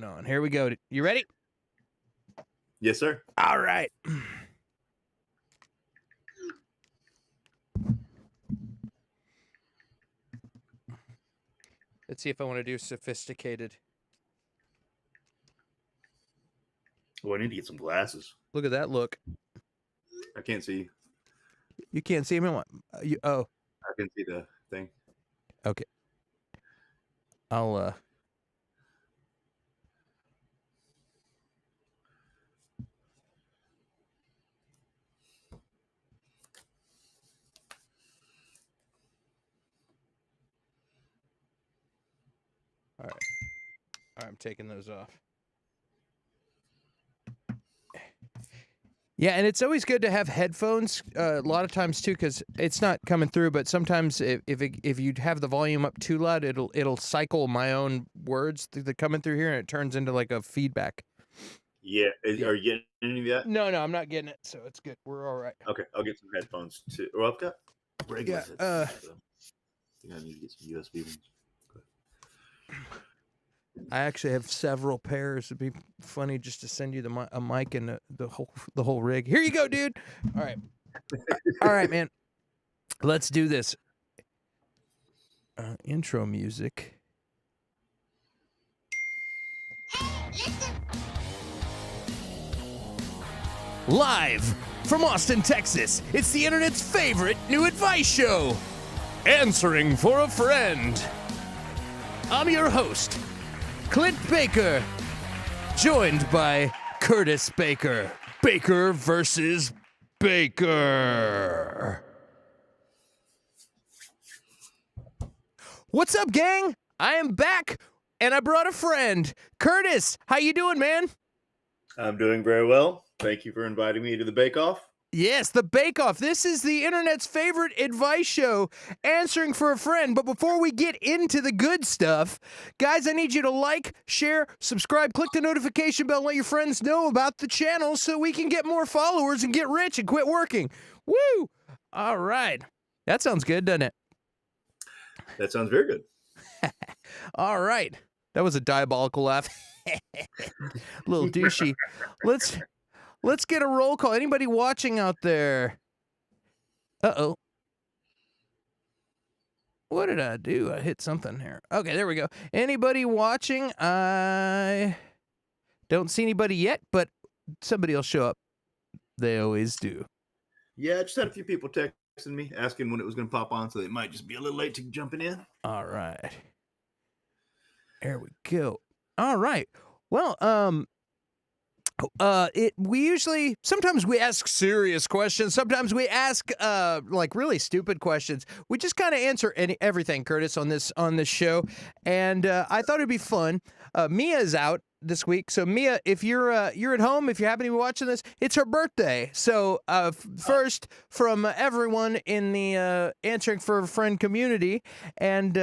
on. Here we go. You ready? Yes, sir. All right. Let's see if I want to do sophisticated. Oh, I need to get some glasses. Look at that look. I can't see. You can't see me? Oh. I can see the thing. Okay. I'll, All right. All right, I'm taking those off. Yeah, and it's always good to have headphones a lot of times too, because it's not coming through. But sometimes if you have the volume up too loud, it'll cycle my own words that coming through here, and it turns into like a feedback. Yeah. Are you getting any of that? No, I'm not getting it, so it's good. We're all right. Okay, I'll get some headphones too. Well, I've got regular headphones. I think I need to get some USB ones. Okay. I actually have several pairs. It'd be funny just to send you a mic and the whole rig. Here you go, dude. All right. All right, man. Let's do this. Intro music. Live from Austin, Texas, it's the internet's favorite new advice show, Answering for a Friend. I'm your host, Clint Baker, joined by Curtis Baker. Baker versus Baker. What's up, gang? I am back, and I brought a friend. Curtis, how you doing, man? I'm doing very well. Thank you for inviting me to the Bake Off. Yes, the Bake Off. This is the internet's favorite advice show, Answering for a Friend. But before we get into the good stuff, guys, I need you to like, share, subscribe, click the notification bell, let your friends know about the channel so we can get more followers and get rich and quit working. Woo! All right. That sounds good, doesn't it? That sounds very good. All right. That was a diabolical laugh. A little douchey. Let's get a roll call. Anybody watching out there? Uh-oh. What did I do? I hit something here. Okay, there we go. Anybody watching? I don't see anybody yet, but somebody will show up. They always do. Yeah, I just had a few people texting me asking when it was going to pop on, so they might just be a little late to jumping in. All right. There we go. All right. Well, sometimes we ask serious questions. Sometimes we ask like really stupid questions. We just kind of answer everything, Curtis, on this show. And I thought it'd be fun. Mia is out this week. So Mia, if you're at home, if you happen to be watching this, it's her birthday. So first, from everyone in the Answering for a Friend community and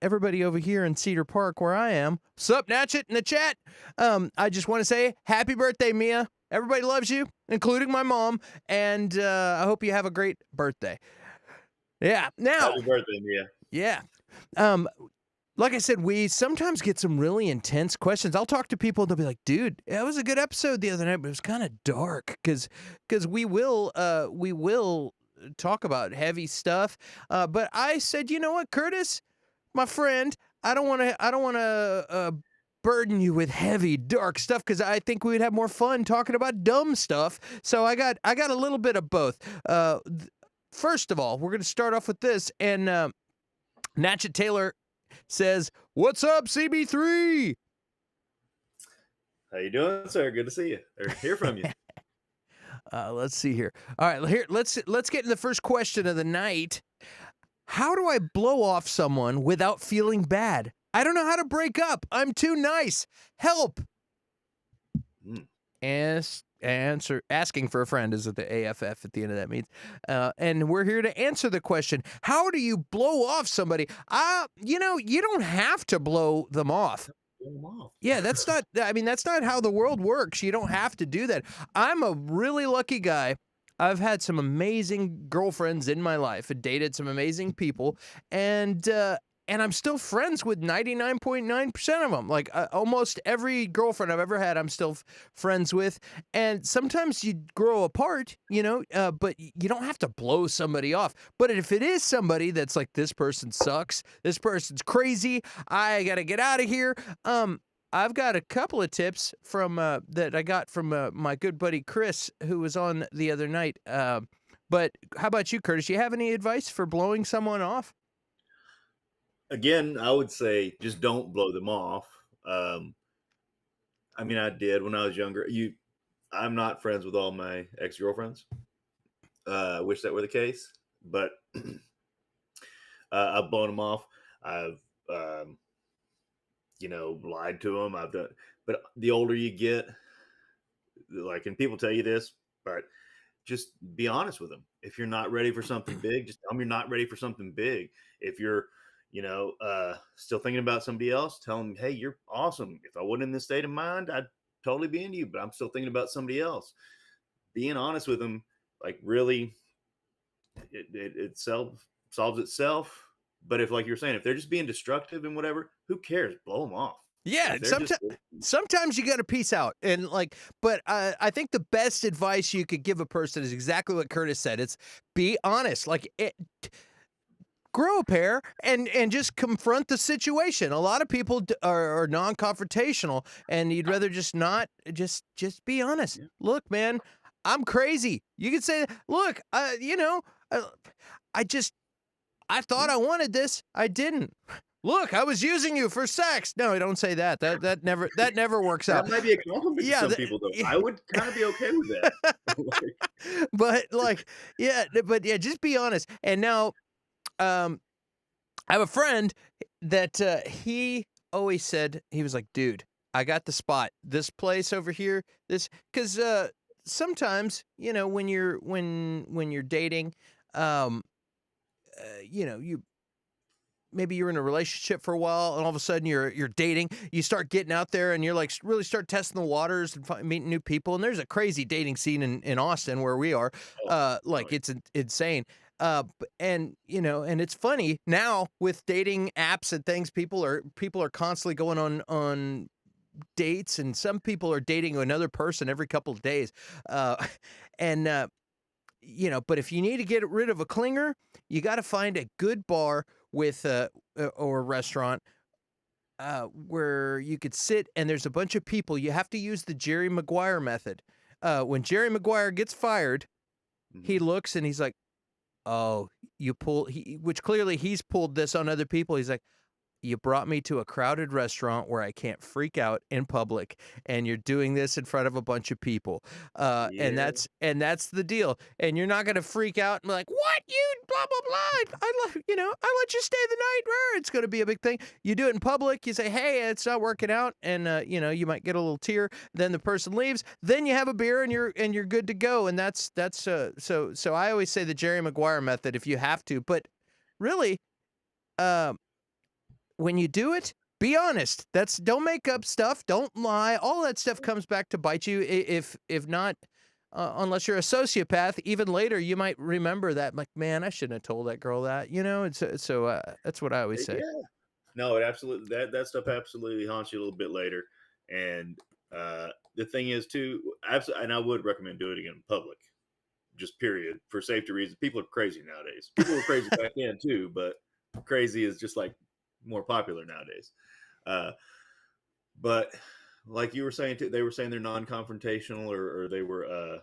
everybody over here in Cedar Park where I am, sup, Natchet in the chat. I just want to say happy birthday, Mia. Everybody loves you, including my mom, and I hope you have a great birthday. Yeah. Now, happy birthday, Mia. Yeah. Like I said, we sometimes get some really intense questions. I'll talk to people and they'll be like, dude, that was a good episode the other night, but it was kind of dark because we will talk about heavy stuff. But I said, you know what, Curtis, my friend, I don't want to burden you with heavy, dark stuff because I think we would have more fun talking about dumb stuff. So I got a little bit of both. First of all, we're going to start off with this. And Natchet Taylor says, "What's up, CB3? How you doing, sir? Good to see you or hear from you." Let's see here. All right, let's get to the first question of the night. How do I blow off someone without feeling bad? I don't know how to break up. I'm too nice. Help. Asking for a friend is at the AFF at the end of that means. And we're here to answer the question, how do you blow off somebody? You don't have to blow them off. Yeah, that's not how the world works. You don't have to do that. I'm a really lucky guy. I've had some amazing girlfriends in my life and dated some amazing people. And and I'm still friends with 99.9% of them. Like almost every girlfriend I've ever had, I'm still friends with. And sometimes you grow apart, but you don't have to blow somebody off. But if it is somebody that's like, this person sucks, this person's crazy, I got to get out of here. I've got a couple of tips from that I got from my good buddy Chris, who was on the other night. But how about you, Curtis? You have any advice for blowing someone off? Again, I would say just don't blow them off. I mean, I did when I was younger. I'm not friends with all my ex-girlfriends. I wish that were the case, but I've blown them off. I've, lied to them. I've done, but the older you get, like, and people tell you this, but just be honest with them. If you're not ready for something big, just tell them you're not ready for something big. If you're, still thinking about somebody else, tell them, hey, you're awesome. If I wasn't in this state of mind, I'd totally be into you, but I'm still thinking about somebody else. Being honest with them, like, really, it solves itself. But if, like you're saying, if they're just being destructive and whatever, who cares? Blow them off. Yeah, sometimes you got to peace out, and but I think the best advice you could give a person is exactly what Curtis said. It's be honest, grow a pair and just confront the situation. A lot of people are non-confrontational, and you'd rather just not just be honest. Yeah. Look, man, I'm crazy. You could say, look, I thought I wanted this, I didn't. Look, I was using you for sex. No, don't say that. That never works out. That might be a compliment to some people, though. I would kind of be okay with that. but just be honest. And now, I have a friend that he always said, he was like, dude, I got the spot. This place over here, because sometimes, when you're dating, maybe you're in a relationship for a while, and all of a sudden you're dating. You start getting out there, and you're like really start testing the waters and meeting new people. And there's a crazy dating scene in Austin where we are. It's insane. And it's funny now with dating apps and things. People are constantly going on dates, and some people are dating another person every couple of days. But if you need to get rid of a clinger, you got to find a good bar with or a restaurant where you could sit and there's a bunch of people. You have to use the Jerry Maguire method. When Jerry Maguire gets fired, he looks and he's like, "Oh, which clearly he's pulled this on other people." He's like, "You brought me to a crowded restaurant where I can't freak out in public, and you're doing this in front of a bunch of people." And that's the deal. And you're not going to freak out and be like, "What? You blah, blah, blah. I let you stay the night." It's going to be a big thing. You do it in public. You say, "Hey, it's not working out." And, you might get a little tear. Then the person leaves. Then you have a beer and you're good to go. And so I always say the Jerry Maguire method if you have to, but really, when you do it, be honest. Don't make up stuff. Don't lie. All that stuff comes back to bite you. If not, unless you're a sociopath, even later you might remember that. Like, man, I shouldn't have told that girl that. So that's what I always say. Yeah. No, it absolutely that stuff absolutely haunts you a little bit later. And the thing is too, and I would recommend doing it in public, just period, for safety reasons. People are crazy nowadays. People were crazy back then too, but crazy is just like more popular nowadays. But like you were saying too, they were saying they're non-confrontational or they were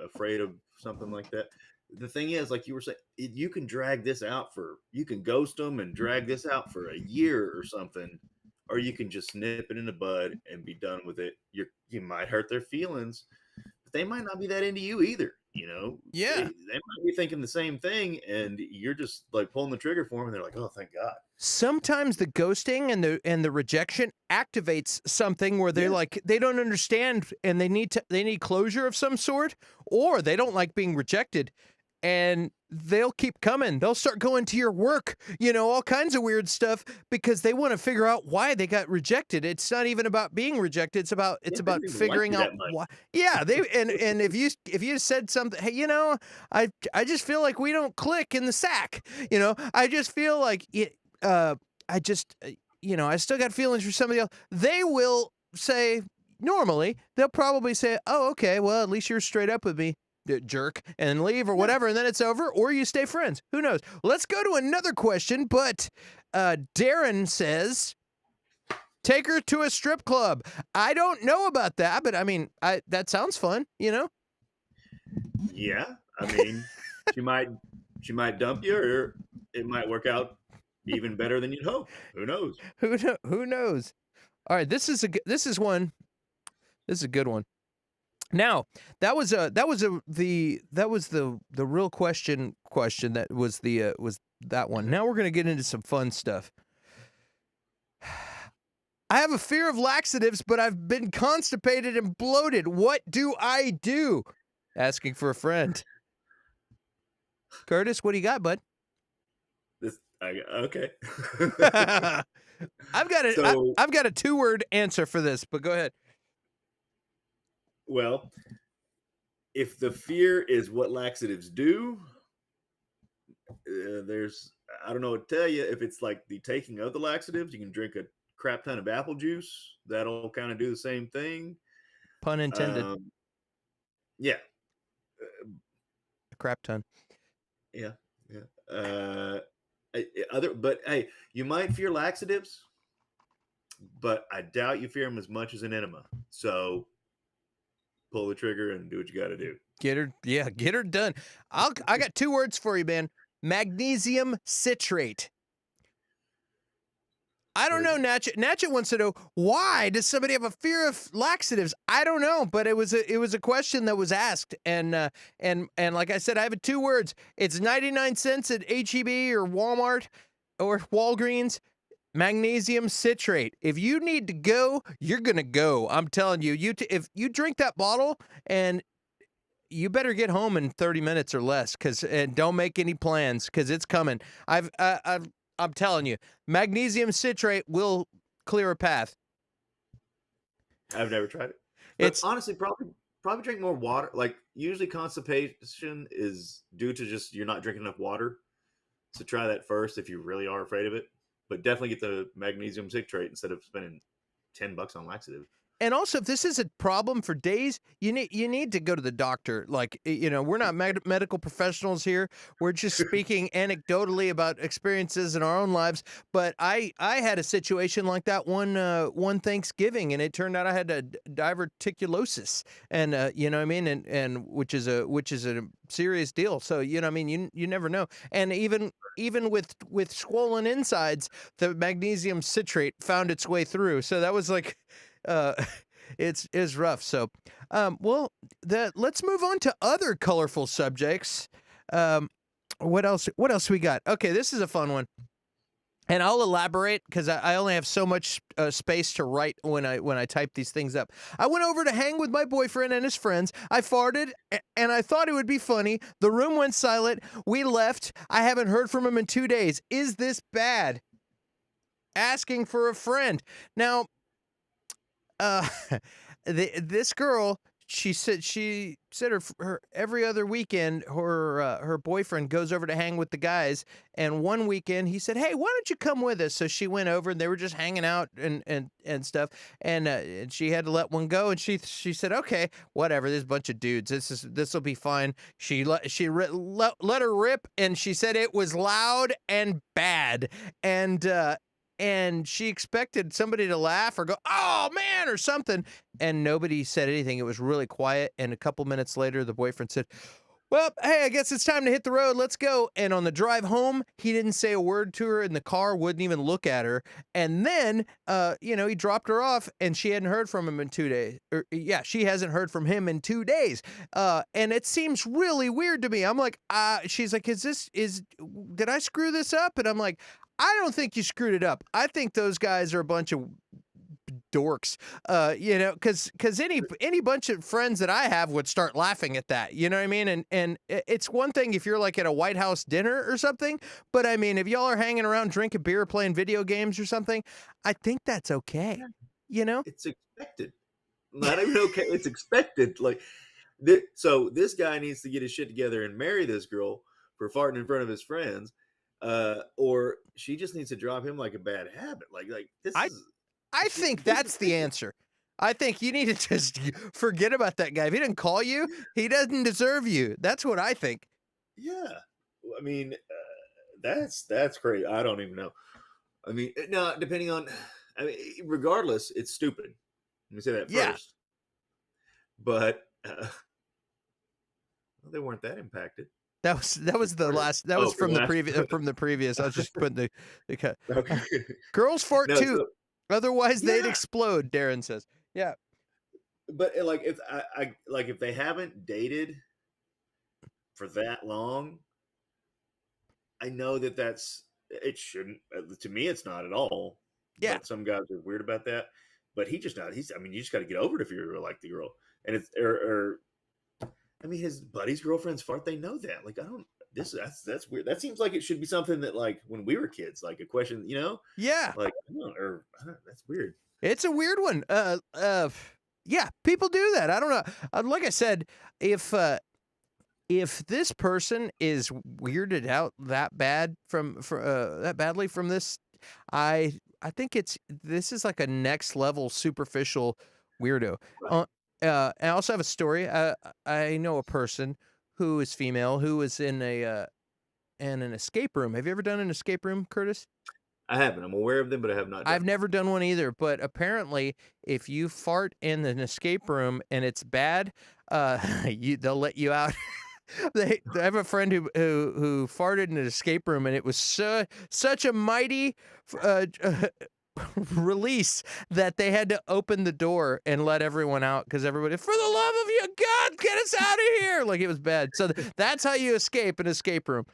afraid of something like that. The thing is, like you were saying, you can drag this out you can ghost them and drag this out for a year or something, or you can just nip it in the bud and be done with it. You might hurt their feelings, but they might not be that into you either. Yeah, they might be thinking the same thing, and you're just like pulling the trigger for them, and they're like, "Oh, thank God." Sometimes the ghosting and the rejection activates something where they're like, they don't understand, and they need closure of some sort, or they don't like being rejected. and they'll keep coming. They'll start going to your work, all kinds of weird stuff because they want to figure out why they got rejected. It's not even about being rejected. It's about Yeah, they don't even like figuring you out that much. why. Yeah, they and if you said something, hey, I just feel like we don't click in the sack. I just feel like it. I just I still got feelings for somebody else. They will say normally they'll probably say, "Oh, okay, well at least you're straight up with me." Jerk, and leave or Yeah. whatever, and then it's over, or you stay friends. Who knows? Let's go to another question, but Darren says, take her to a strip club. I don't know about that, but I mean, that sounds fun, Yeah, I mean, she might dump you, or it might work out even better than you'd hoped. Who knows? Who knows? All right, this is one. This is a good one. Now, that was the real question that was was that one. Now we're going to get into some fun stuff. I have a fear of laxatives, but I've been constipated and bloated. What do I do? Asking for a friend. Curtis, what do you got, bud? Okay. I've got So, I've got a 2-word answer for this, but go ahead. well, if the fear is what laxatives do, there's I don't know what to tell you. If it's like the taking of the laxatives, you can drink a crap ton of apple juice. That'll kind of do the same thing. Pun intended. Yeah, A crap ton. yeah, yeah. But hey, you might fear laxatives, but I doubt you fear them as much as an enema. So pull the trigger and do what you got to do. Get her done. I got 2 words for you, man. Magnesium citrate. I don't know, Natchet wants to know, why does somebody have a fear of laxatives? I don't know, but it was a question that was asked, and like I said, I have 2 words. It's 99 cents at H-E-B or Walmart or Walgreens. Magnesium citrate. If you need to go, you're gonna go. I'm telling you. If you drink that bottle, and you better get home in 30 minutes or less, and don't make any plans, because it's coming. I'm telling you, magnesium citrate will clear a path. I've never tried it. But honestly, probably drink more water. Like, usually constipation is due to just you're not drinking enough water. So try that first if you really are afraid of it. But definitely get the magnesium citrate instead of spending $10 on laxative. And also, if this is a problem for days, you need to go to the doctor. Like, we're not medical professionals here. We're just speaking anecdotally about experiences in our own lives. But I had a situation like that one Thanksgiving, and it turned out I had a diverticulosis, and you know what I mean, and which is a serious deal. So you know what I mean, you never know. And even with swollen insides, the magnesium citrate found its way through. So that was like. It's rough. So, let's move on to other colorful subjects. What else we got? Okay, this is a fun one. And I'll elaborate because I only have so much space to write when I type these things up. I went over to hang with my boyfriend and his friends. I farted, and I thought it would be funny. The room went silent. We left. I haven't heard from him in 2 days. Is this bad? Asking for a friend. Now, this girl, she said her every other weekend her boyfriend goes over to hang with the guys, and one weekend he said, "Hey, why don't you come with us?" So she went over, and they were just hanging out and stuff, and she had to let one go, and she said, "Okay, whatever. There's a bunch of dudes. This will be fine." She let her rip, and she said it was loud and bad, and she expected somebody to laugh or go, "Oh, man," or something. And nobody said anything. It was really quiet. And a couple minutes later, the boyfriend said, "Well, hey, I guess it's time to hit the road. Let's go." And on the drive home, he didn't say a word to her in the car, wouldn't even look at her. And then, he dropped her off, and she hadn't heard from him in 2 days. She hasn't heard from him in 2 days. And it seems really weird to me. I'm like, she's like, did I screw this up? And I'm like, I don't think you screwed it up. I think those guys are a bunch of dorks. Because any bunch of friends that I have would start laughing at that. You know what I mean? And it's one thing if you're like at a White House dinner or something, but I mean, if y'all are hanging around drinking beer, playing video games or something, I think that's okay. You know? It's expected. Not even okay. It's expected. Like, so this guy needs to get his shit together and marry this girl for farting in front of his friends, or she just needs to drop him like a bad habit. Like this I is. I think that's the answer. I think you need to just forget about that guy. If he didn't call you, he doesn't deserve you. That's what I think. Yeah, I mean, that's crazy. I don't even know. I mean, no, depending on. I mean, regardless, it's stupid. Let me say that Yeah. first. But well, they weren't that impacted. That was the last. That was from the previous. From the previous. I was just putting the cut. Okay. Girls fart No, too. so, Otherwise, they'd yeah. explode. Darren says. Yeah. But like if I like if they haven't dated for that long, I know that it shouldn't. To me, it's not at all. Yeah. But some guys are weird about that. But he just not. I mean, you just got to get over it if you like the girl. And it's I mean, his buddy's girlfriends fart. They know that. Like, I don't. That's weird. That seems like it should be something that like when we were kids, like a question, Yeah. Like, that's weird. It's a weird one. Yeah, people do that. I don't know. Like I said, if this person is weirded out that bad that badly from this, I think this is like a next level superficial weirdo. Right. I also have a story. I know a person who is female who was in an escape room. Have you ever done an escape room, Curtis? I haven't. I'm aware of them, but I have not. I've never done one either, but apparently if you fart in an escape room and it's bad, they'll let you out. I have a friend who farted in an escape room, and it was such a mighty release that they had to open the door and let everyone out because everybody, for the love of you, God, get us out of here! Like it was bad. So that's how you escape an escape room.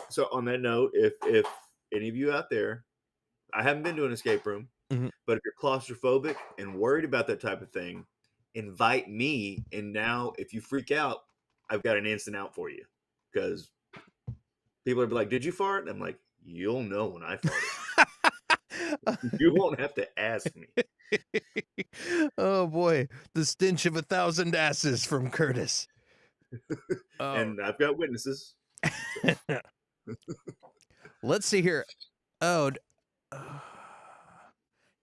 So on that note, if any of you out there, I haven't been to an escape room, but if you're claustrophobic and worried about that type of thing, invite me. And now, if you freak out, I've got an instant out for you because people are like, "Did you fart?" And I'm like, "You'll know when I farted. You won't have to ask me." Oh boy, the stench of 1,000 asses from Curtis. Oh. And I've got witnesses. So. Let's see here. Oh,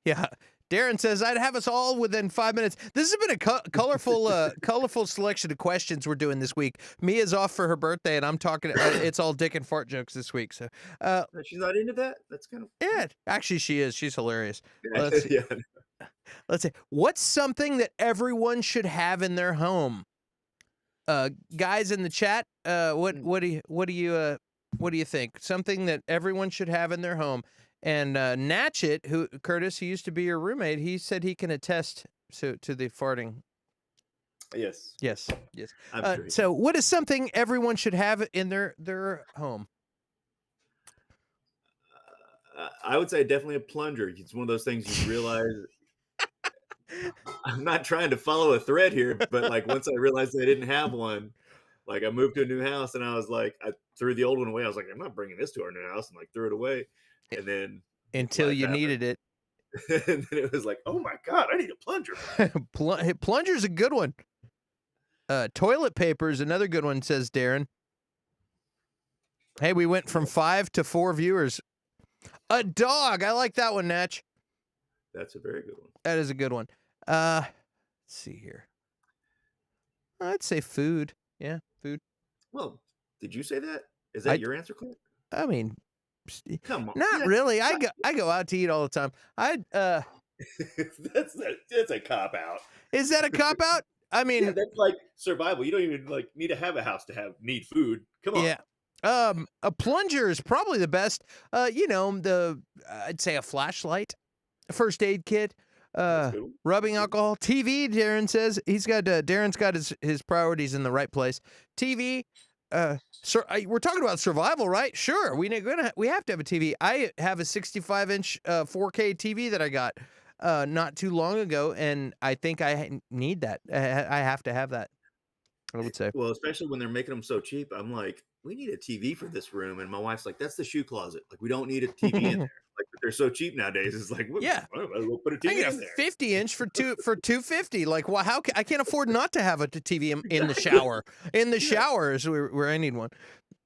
yeah. Darren says, I'd have us all within 5 minutes. This has been a colorful selection of questions we're doing this week. Mia's off for her birthday, and I'm talking, it's all dick and fart jokes this week. So, she's not into that? That's kind of... Yeah, actually she is. She's hilarious. Yeah. Let's see. Let's see. What's something that everyone should have in their home? Guys in the chat, what do you think? Something that everyone should have in their home. And Natchet, Curtis, who used to be your roommate, he said he can attest to the farting. Yes. I'm sure so what is something everyone should have in their home? I would say definitely a plunger. It's one of those things you realize. I'm not trying to follow a thread here, but like once I realized I didn't have one, like I moved to a new house and I was like, I threw the old one away. I was like, I'm not bringing this to our new house, and like threw it away. And then until you needed it. And then it was like, oh my God, I need a plunger. Plunger's a good one. Toilet paper is another good one, says Darren. Hey, we went from 5 to 4 viewers. A dog. I like that one, Natch. That's a very good one. That is a good one. Let's see here. I'd say food. Yeah, food. Well, did you say that? Is that your answer, Clint? I mean, come on. Not really. I go out to eat all the time. That's a cop out. Is that a cop out? I mean, yeah, that's like survival. You don't even like need to have a house to need food. Come on. Yeah. A plunger is probably the best. I'd say a flashlight, a first aid kit, rubbing alcohol, TV. Darren says Darren's got his priorities in the right place. TV. We're talking about survival, right? Sure. We have to have a TV. I have a 65-inch 4K TV that I got. not too long ago, and I think I need that. I have to have that, I would say. Well, especially when they're making them so cheap, I'm like, we need a TV for this room, and my wife's like, that's the shoe closet. Like, we don't need a TV in there. Like, but they're so cheap nowadays. It's like, Yeah. we'll put a I TV get a in there. 50-inch for 250. Like, well, I can't afford not to have a TV in the shower. In the shower is where I need one.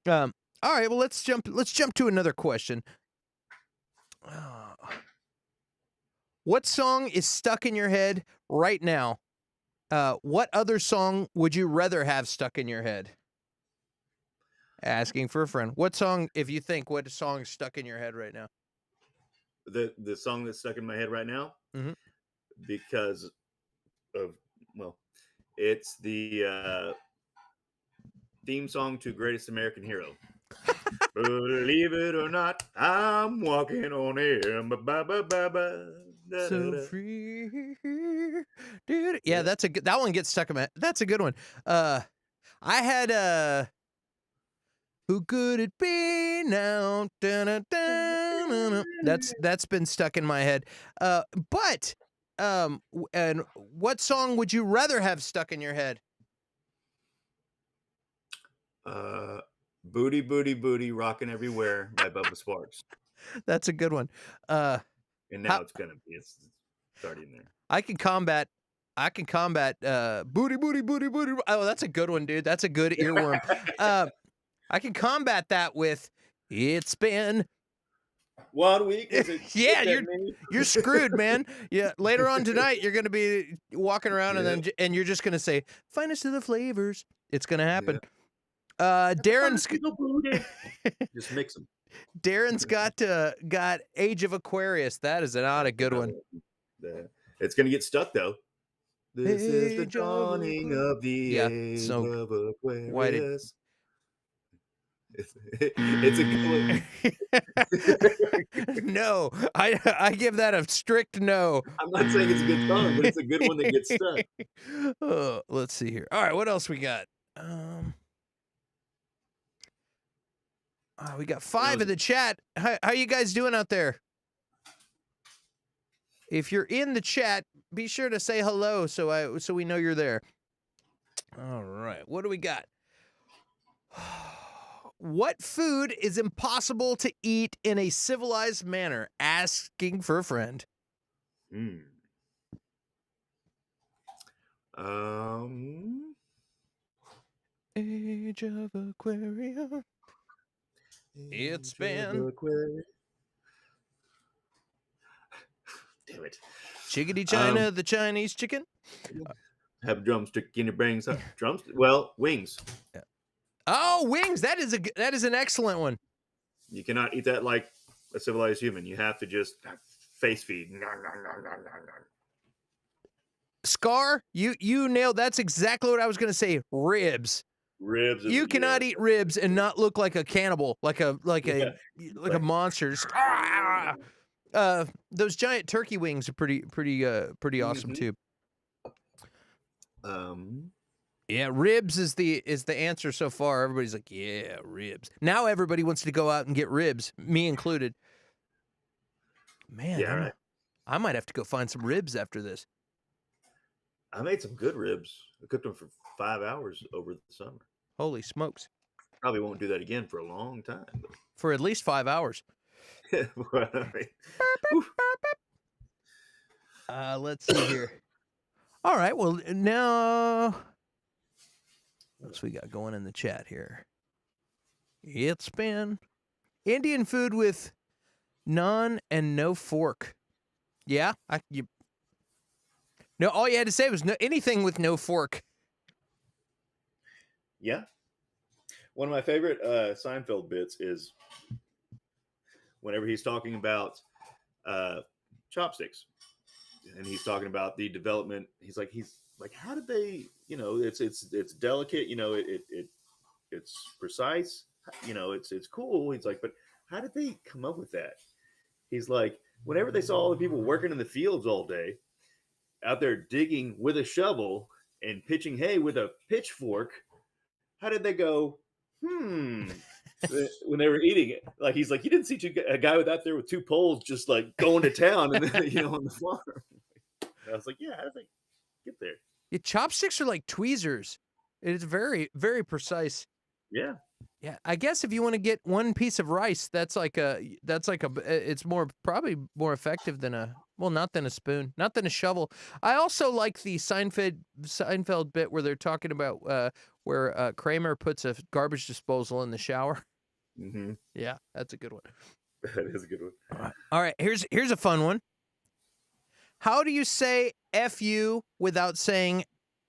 All right, well, let's jump to another question. What song is stuck in your head right now? What other song would you rather have stuck in your head? Asking for a friend. What song, if you think, what song is stuck in your head right now? The song that's stuck in my head right now, Mhm. because of, well, it's the theme song to Greatest American Hero. Believe it or not, I'm walking on air. So free, dude. Yeah, that's a good. That one gets stuck in my. That's a good one. I had who could it be now? Dun-dun-dun-dun-dun. That's been stuck in my head. But and what song would you rather have stuck in your head? Booty, Booty, Booty, Rockin' Everywhere by Bubba Sparks. That's a good one. And now How it's already in there. I can combat. Booty, booty, booty, booty. Oh, that's a good one, dude. That's a good earworm. I can combat that with "It's Been." 1 week is it? Yeah, you're screwed, man. Yeah, later on tonight you're gonna be walking around and you're just gonna say "Finest of the flavors." It's gonna happen. Darren's just mix them. Darren's got Age of Aquarius. That is not a good one. It's gonna get stuck though. This is the Age of dawning of the age of Aquarius. It's a good one. No, I give that a strict no. I'm not saying it's a good song, but it's a good one that gets stuck. Oh, let's see here. All right, what else we got? We got 5 in the chat. How you guys doing out there? If you're in the chat, be sure to say hello so we know you're there. All right, what do we got? What food is impossible to eat in a civilized manner? Asking for a friend. Age of Aquarium. It's been. Damn it. Chickadee China, the Chinese chicken. Have a drumstick in your brains. Drumstick? Well, wings. Yeah. Oh, wings. That is an excellent one. You cannot eat that like a civilized human. You have to just face feed. Scar, you nailed. That's exactly what I was going to say. Ribs. Ribs. You cannot eat ribs and not look like a cannibal, like a monster. Those giant turkey wings are pretty awesome too. Yeah, ribs is the answer so far. Everybody's like, yeah, ribs. Now everybody wants to go out and get ribs, me included. Man, yeah, right. I might have to go find some ribs after this. I made some good ribs. I cooked them for 5 hours over the summer. Holy smokes. Probably won't do that again for a long time. But... For at least 5 hours. Let's see here. All right, well, now... What else we got going in the chat here? It's been Indian food with naan and no fork. Yeah, no. All you had to say was anything with no fork. Yeah, one of my favorite Seinfeld bits is whenever he's talking about chopsticks, and he's talking about the development. He's like, how did they? You know, it's delicate. You know, it's precise. You know, it's cool. He's like, but how did they come up with that? He's like, whenever they saw all the people working in the fields all day, out there digging with a shovel and pitching hay with a pitchfork, how did they go? when they were eating it. Like he's like, you didn't see a guy out there with 2 poles just like going to town and then on the farm. And I was like, yeah, how did they get there? Yeah, chopsticks are like tweezers. It's very, very precise. Yeah. Yeah, I guess if you want to get one piece of rice, it's probably more effective than not than a spoon, not than a shovel. I also like the Seinfeld bit where they're talking about where Kramer puts a garbage disposal in the shower. Mm-hmm. Yeah, that's a good one. That is a good one. All right, here's a fun one. How do you say F you without saying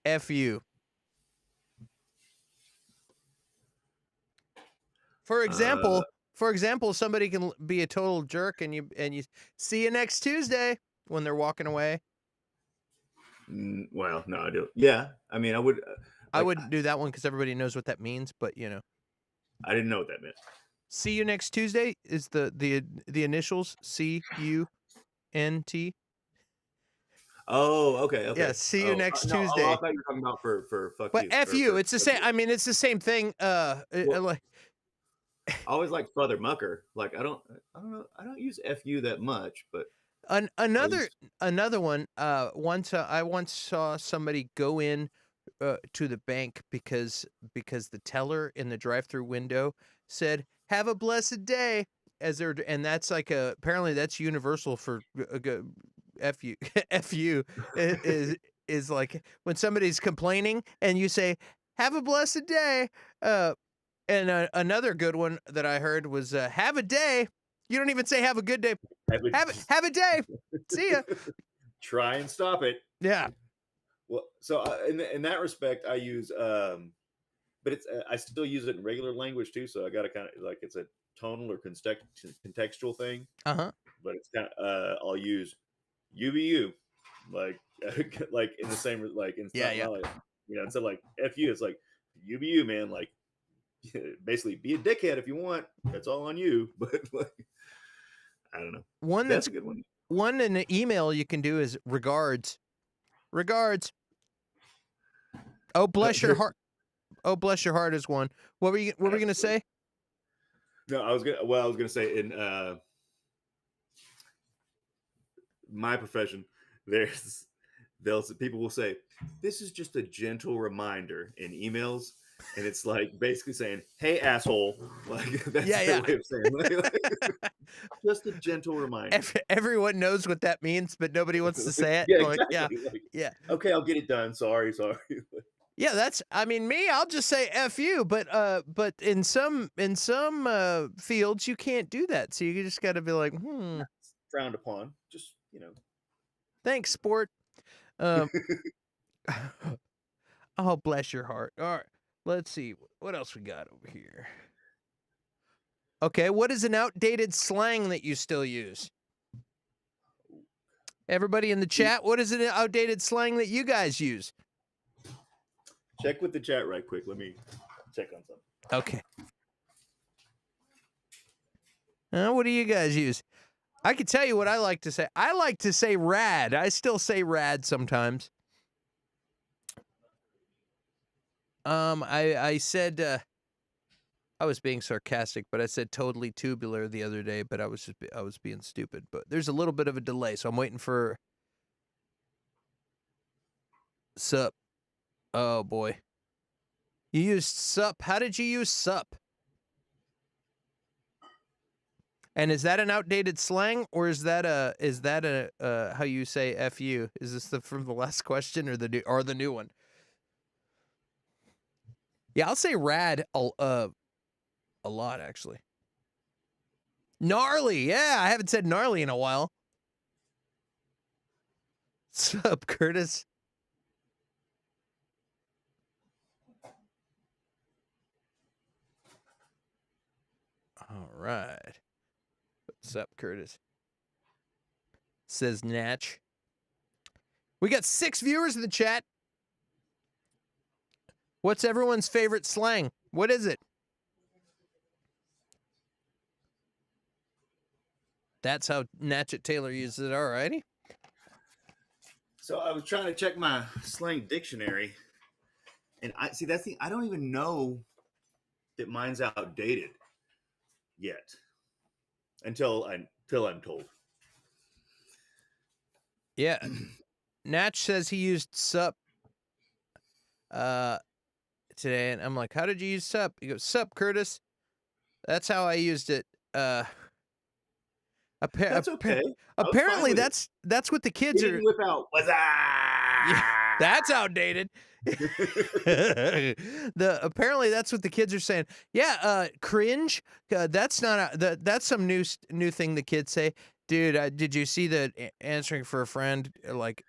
F you? For example, somebody can be a total jerk and you see you next Tuesday when they're walking away. Well, no, I do. Yeah, I mean, I would. I wouldn't do that one because everybody knows what that means, but I didn't know what that meant. See you next Tuesday is the initials CUNT. Oh, okay. Yeah, see you next Tuesday. I thought you were talking about for fuck But you. F you, it's the same. I mean, it's the same thing. Well, I always like Father Mucker. Like I don't know. I don't use FU that much, but another one. I once saw somebody go in to the bank because the teller in the drive-through window said, "Have a blessed day," and that's like apparently that's universal for fu fu is like when somebody's complaining and you say, "Have a blessed day." And another good one that I heard was "Have a day." You don't even say "Have a good day." Have a day. See ya. Try and stop it. Yeah. Well, so in that respect, I use, but it's I still use it in regular language too. So I got to kind of like it's a tonal or contextual thing. But it's kind of I'll use UBU, like like in the same like in like, instead of like FU, it's like UBU, man. Like basically, be a dickhead if you want. That's all on you. But like, I don't know. That's a good one. One in an email you can do is regards. Regards. Oh, bless your heart. Oh, bless your heart is one. What were you gonna say? No, I was gonna say in my profession, people will say, this is just a gentle reminder in emails. And it's like basically saying, "Hey, asshole!" Like that's their way of saying, like, just a gentle reminder. Everyone knows what that means, but nobody wants to say it. Yeah. Okay, I'll get it done. Sorry. Yeah, that's. I mean, me, I'll just say "f you," but in some fields you can't do that, so you just got to be like, It's frowned upon. Just thanks, sport. Oh, bless your heart. All right. Let's see. What else we got over here? Okay, what is an outdated slang that you still use? Everybody in the chat, what is an outdated slang that you guys use? Check with the chat right quick. Let me check on something. Okay. What do you guys use? I can tell you what I like to say. I like to say rad. I still say rad sometimes. I said I was being sarcastic, but I said totally tubular the other day, but I was being stupid. But there's a little bit of a delay, so I'm waiting for sup. Oh boy. You used sup. How did you use sup? And is that an outdated slang, or is that a how you say fu? Is this from the last question or the new one? Yeah, I'll say rad a lot actually. Gnarly, yeah, I haven't said gnarly in a while. Sup, Curtis? All right. What's up, Curtis? Says Natch. We got 6 viewers in the chat. What's everyone's favorite slang? What is it? That's how Natchet Taylor uses it. All righty. So I was trying to check my slang dictionary, and I don't even know that mine's outdated. yet until I'm told. Yeah. Natch says he used sup today, and I'm like, how did you use sup? He goes, sup, Curtis. That's how I used it. That's okay. I was fine Apparently with it. that's what the He kids are. didn't whip out. Yeah, that's outdated. Apparently that's what the kids are saying. Yeah, cringe. That's not that's some new thing the kids say. Dude, did you see the answering for a friend? Like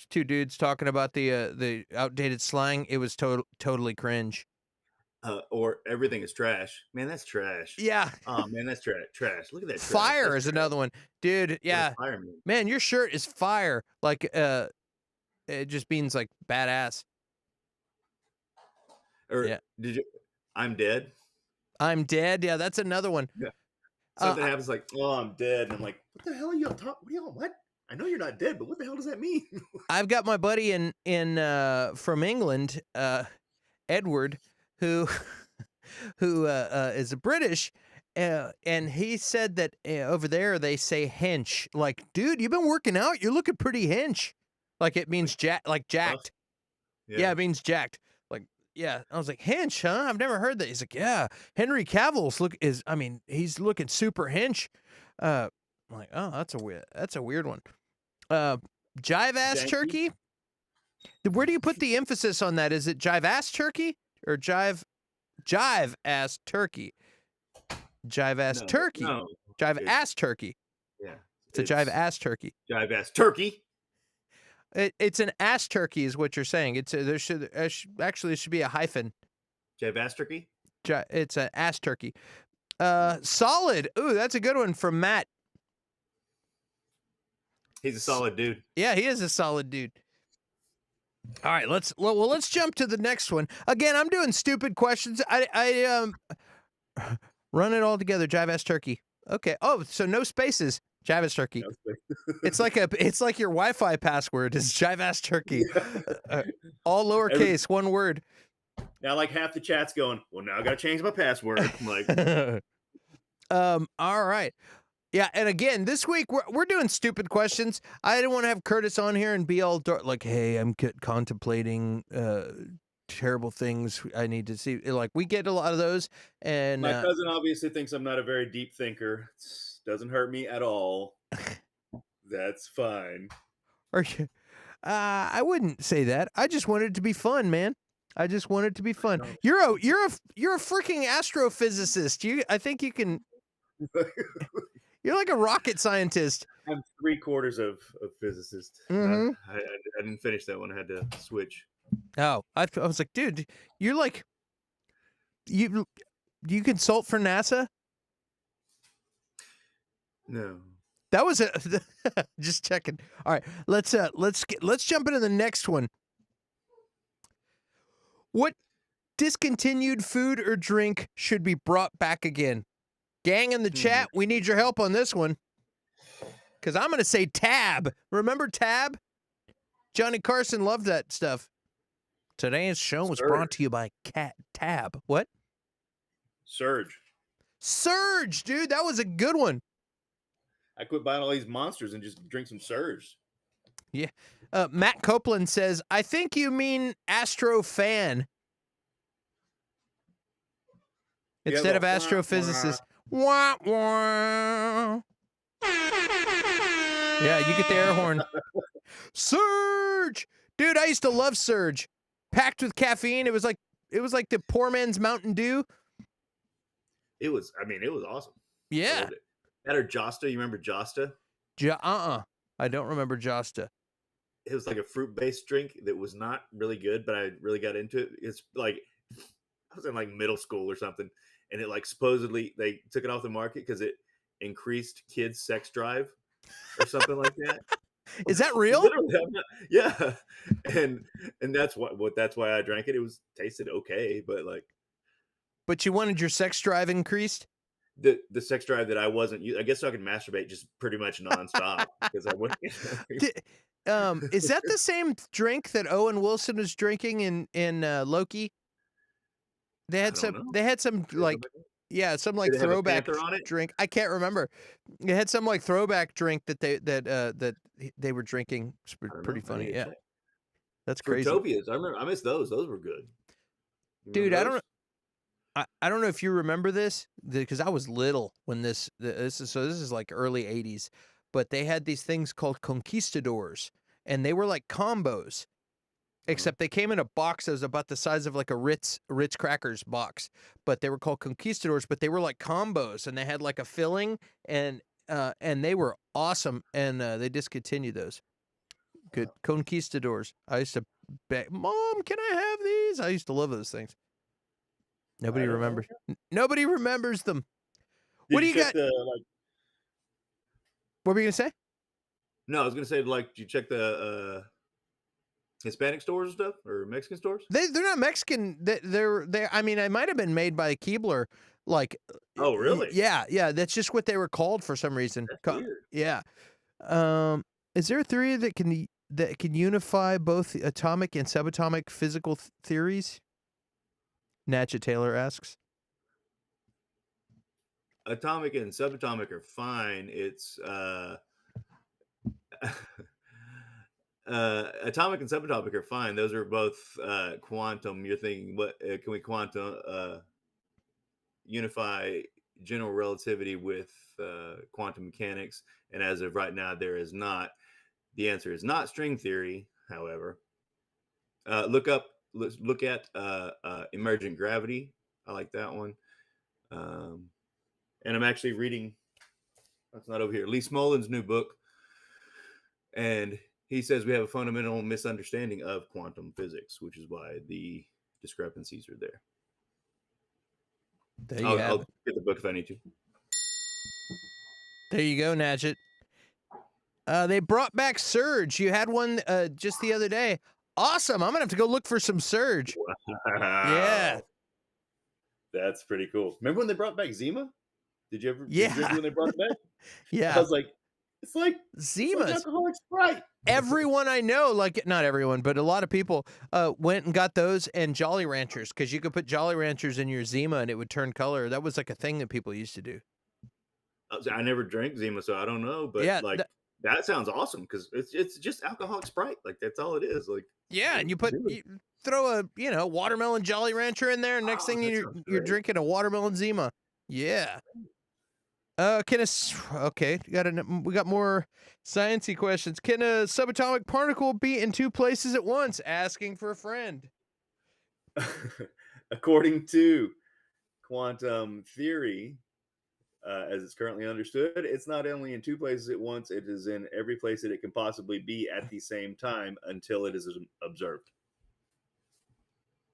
two dudes talking about the outdated slang. It was totally cringe. Or everything is trash. Man, that's trash. Yeah. Oh man, that's trash. Look at that trash. Fire That's is trash. another one. Dude, What a yeah. fireman. Man, your shirt is fire. Like it just means like badass. Or Yeah. did you? I'm dead. I'm dead. Yeah, that's another one. Yeah. Something Uh, happens like, oh, I'm dead, and I'm like, what the hell are y'all talking? What are y'all? What? I know you're not dead, but what the hell does that mean? I've got my buddy in from England, Edward, who who is a British, and he said that over there they say hench. Like, dude, you've been working out. You're looking pretty hench. Like it means Buff? jacked. Yeah, it means jacked. Like, yeah. I was like, hench, huh? I've never heard that. He's like, yeah. Henry Cavill's he's looking super hench. I'm like, oh, that's a weird one. Jive ass Janky? turkey. Where do you put the emphasis on that? Is it jive ass turkey or jive ass turkey? Jive ass turkey. No. Jive ass turkey. Yeah. It's a jive ass turkey. Jive ass turkey. It's an ass turkey, is what you're saying. There should be a hyphen. Jive ass turkey. It's an ass turkey. Solid. Ooh, that's a good one from Matt. He's a solid dude. Yeah, he is a solid dude. All right, let's jump to the next one. Again, I'm doing stupid questions. I run it all together. Jive ass turkey. Okay. Oh, so no spaces. Jive ass turkey. It's like your Wi-Fi password is jive ass turkey. All lowercase, one word. Now, like half the chat's going, well, now I got to change my password. I'm like, all right. Yeah, and again, this week we're doing stupid questions. I didn't want to have Curtis on here and be all like, "Hey, I'm contemplating terrible things I need to see." Like, we get a lot of those, and my cousin obviously thinks I'm not a very deep thinker. Doesn't hurt me at all. That's fine. I wouldn't say that. I just wanted it to be fun, man. I just want it to be fun. You're a freaking astrophysicist. I think you can. You're like a rocket scientist. I'm 3/4 of physicist. Mm-hmm. I didn't finish that one. I had to switch. Oh, I was like, dude, you're like, you consult for NASA? No. That was just checking. All right, let's jump into the next one. What discontinued food or drink should be brought back again? Gang in the chat, we need your help on this one. Because I'm going to say Tab. Remember Tab? Johnny Carson loved that stuff. Today's show was brought to you by Tab. What? Surge, dude. That was a good one. I quit buying all these monsters and just drink some Surge. Yeah. Matt Copeland says, I think you mean Astro fan. Instead of astrophysicist. Wah, wah. Yeah, you get the air horn. Surge! Dude, I used to love Surge. Packed with caffeine. It was like the poor man's Mountain Dew. It was awesome. Yeah. That or Josta. You remember Josta? I don't remember Josta. It was like a fruit-based drink that was not really good, but I really got into it. It's like I was in like middle school or something, and it like supposedly they took it off the market because it increased kids' sex drive or something like that. Is that real? Yeah, and that's why I drank it. It tasted okay, but like. But you wanted your sex drive increased? The sex drive that I wasn't. I guess I could masturbate just pretty much nonstop because I wouldn't. Is that the same drink that Owen Wilson was drinking in Loki? They had some like Yeah, some Did like it have a throwback panther on it? drink. I can't remember. It had some like throwback drink that they were drinking. It's I don't pretty know. I funny. need to Yeah, check. that's crazy, Fruitopias. I miss those. Those were good. You dude. remember those? I don't know if you remember this because I was little when this is like early '80s, but they had these things called conquistadors, and they were like combos. Uh-huh. Except they came in a box that was about the size of like a Ritz crackers box, but they were called conquistadors. But they were like combos, and they had like a filling, and they were awesome. And they discontinued those. Good Oh, conquistadors. I used to beg, Mom, can I have these? I used to love those things. I Nobody don't remembers. know. Nobody remembers them. What Did do you you check got? the like? What were you gonna say? No, I was gonna say like, did you check the Hispanic stores and stuff or Mexican stores? They're not Mexican. They. I mean, it might have been made by Keebler. Like, Oh, really? yeah. That's just what they were called for some reason. That's weird. Yeah. Um, is there a theory that can unify both atomic and subatomic physical theories? Natcha Taylor asks. Atomic and subatomic are fine. It's atomic and subatomic are fine. Those are both quantum. You're thinking, what can we quantum unify general relativity with quantum mechanics? And as of right now, there is not. The answer is not string theory. However, look at emergent gravity. I like that one. Um, and I'm actually reading. That's not over here. Lee Smolin's new book, and he says we have a fundamental misunderstanding of quantum physics, which is why the discrepancies are there. There you I'll have it. get the book if I need to. There you go, Natchet. They brought back Surge. You had one just the other day. Awesome. I'm gonna have to go look for some Surge. Yeah. Wow, that's pretty cool. Remember when they brought back Zima? Did you drink it Yeah. when they brought it back? I Yeah. was like, it's like Zimas. alcoholic Sprite. Everyone I know, like not everyone, but a lot of people went and got those and Jolly Ranchers because you could put Jolly Ranchers in your Zima and it would turn color. That was like a thing that people used to do. I never drank Zima, so I don't know. But Yeah, like, that sounds awesome because it's just alcoholic Sprite. Like that's all it is. Like, yeah, and Zima. you throw a watermelon Jolly Rancher in there, and next Oh, thing that sounds you're great. drinking a watermelon Zima. Yeah. Okay, we got more sciencey questions. Can a subatomic particle be in two places at once? Asking for a friend. According to quantum theory, as it's currently understood, it's not only in two places at once, it is in every place that it can possibly be at the same time until it is observed.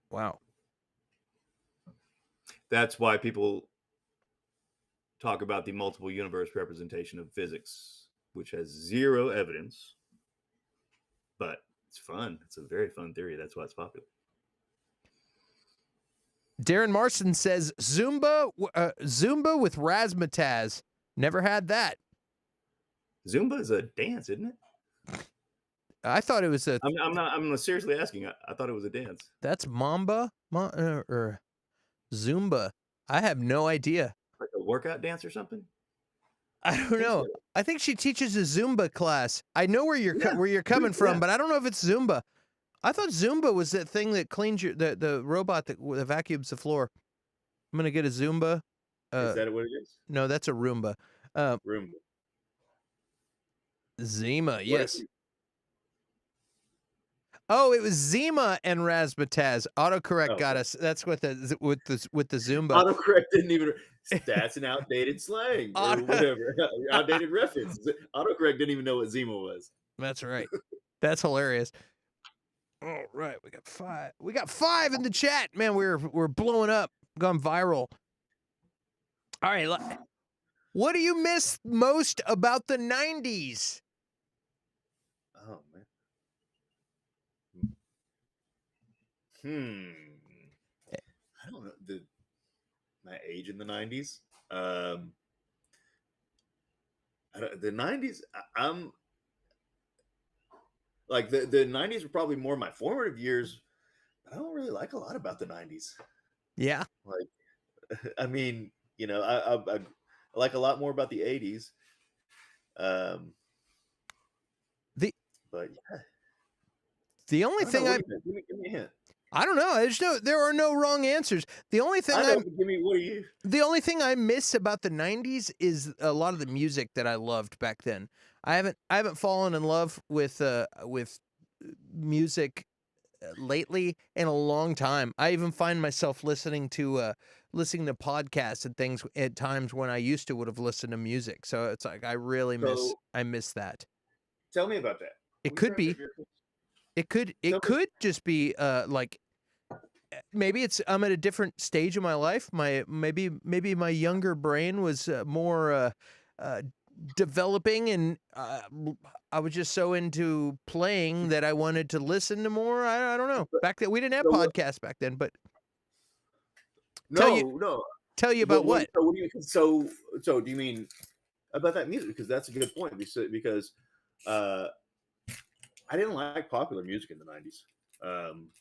Wow. That's why people talk about the multiple universe representation of physics, which has zero evidence, but it's fun. It's a very fun theory. That's why it's popular. Darren Marston says Zumba with razzmatazz. Never had that. Zumba is a dance, isn't it? I thought it was I'm seriously asking. I thought it was a dance. that's Mamba or Zumba. I have no idea. Like a workout dance or something? I don't Think know. so. I think she teaches a Zumba class. I know where Yeah, where you're coming yeah. from, but I don't know if it's Zumba. I thought Zumba was that thing that cleans the robot that vacuums the floor. I'm gonna get a Zumba. Is that what it is? No, that's a Roomba. Room. Zima, What if yes. Oh, it was Zima and razzmatazz. Autocorrect got us. That's what with the Zumba. autocorrect didn't even. That's an outdated slang or Auto- whatever. Outdated reference. Autocorrect didn't even know what Zima was. That's right. That's hilarious. All right, we got 5. We got 5 in the chat. Man, we're blowing up, gone viral. All right, what do you miss most about the 90s? Oh man. I don't know my age in the 90s. The 90s. I'm like the 90s were probably more my formative years. But I don't really like a lot about the 90s. Yeah. Like, I mean, You know, I like a lot more about the '80s. Um, The but yeah, the I only don't know. thing What do you think? Give me a hint. I don't know. There are no wrong answers. I know, but give me what are you? The only thing I miss about the '90s is a lot of the music that I loved back then. I haven't fallen in love with music lately in a long time. I even find myself listening to podcasts and things at times when I used to would have listened to music. So it's like So I miss that. tell me about that. It What are you could trying to be do? it Tell me. could just be like maybe it's I'm at a different stage of my life. Maybe my younger brain was more uh, developing, and I was just so into playing that I wanted to listen to more. I don't know. Back then we didn't have So what? podcasts back then, but tell you No, no. tell you about what? So what do you? So do you mean about that music? Because that's a good point. Because uh, I didn't like popular music in the '90s. Um,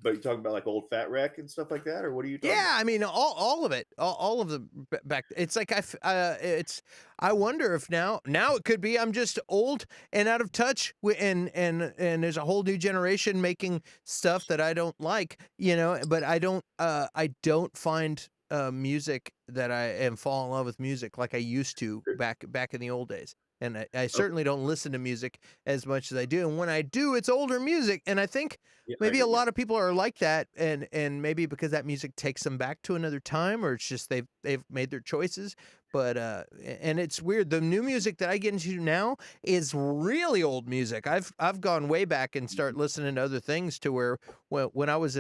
but you talking about like old Fat Wreck and stuff like that, or what are you talking Yeah, about? I mean, all of it, all of the back. It's like it's. I wonder if now it could be I'm just old and out of touch, and there's a whole new generation making stuff that I don't like, But I don't find music that I am fall in love with music like I used to back in the old days. And I Okay, certainly don't listen to music as much as I do. And when I do, it's older music. And I think yeah, I maybe a agree. Yeah, lot of people are like that, and maybe because that music takes them back to another time, or it's just they've made their choices. But and it's weird. The new music that I get into now is really old music. I've gone way back and start listening to other things to where when I was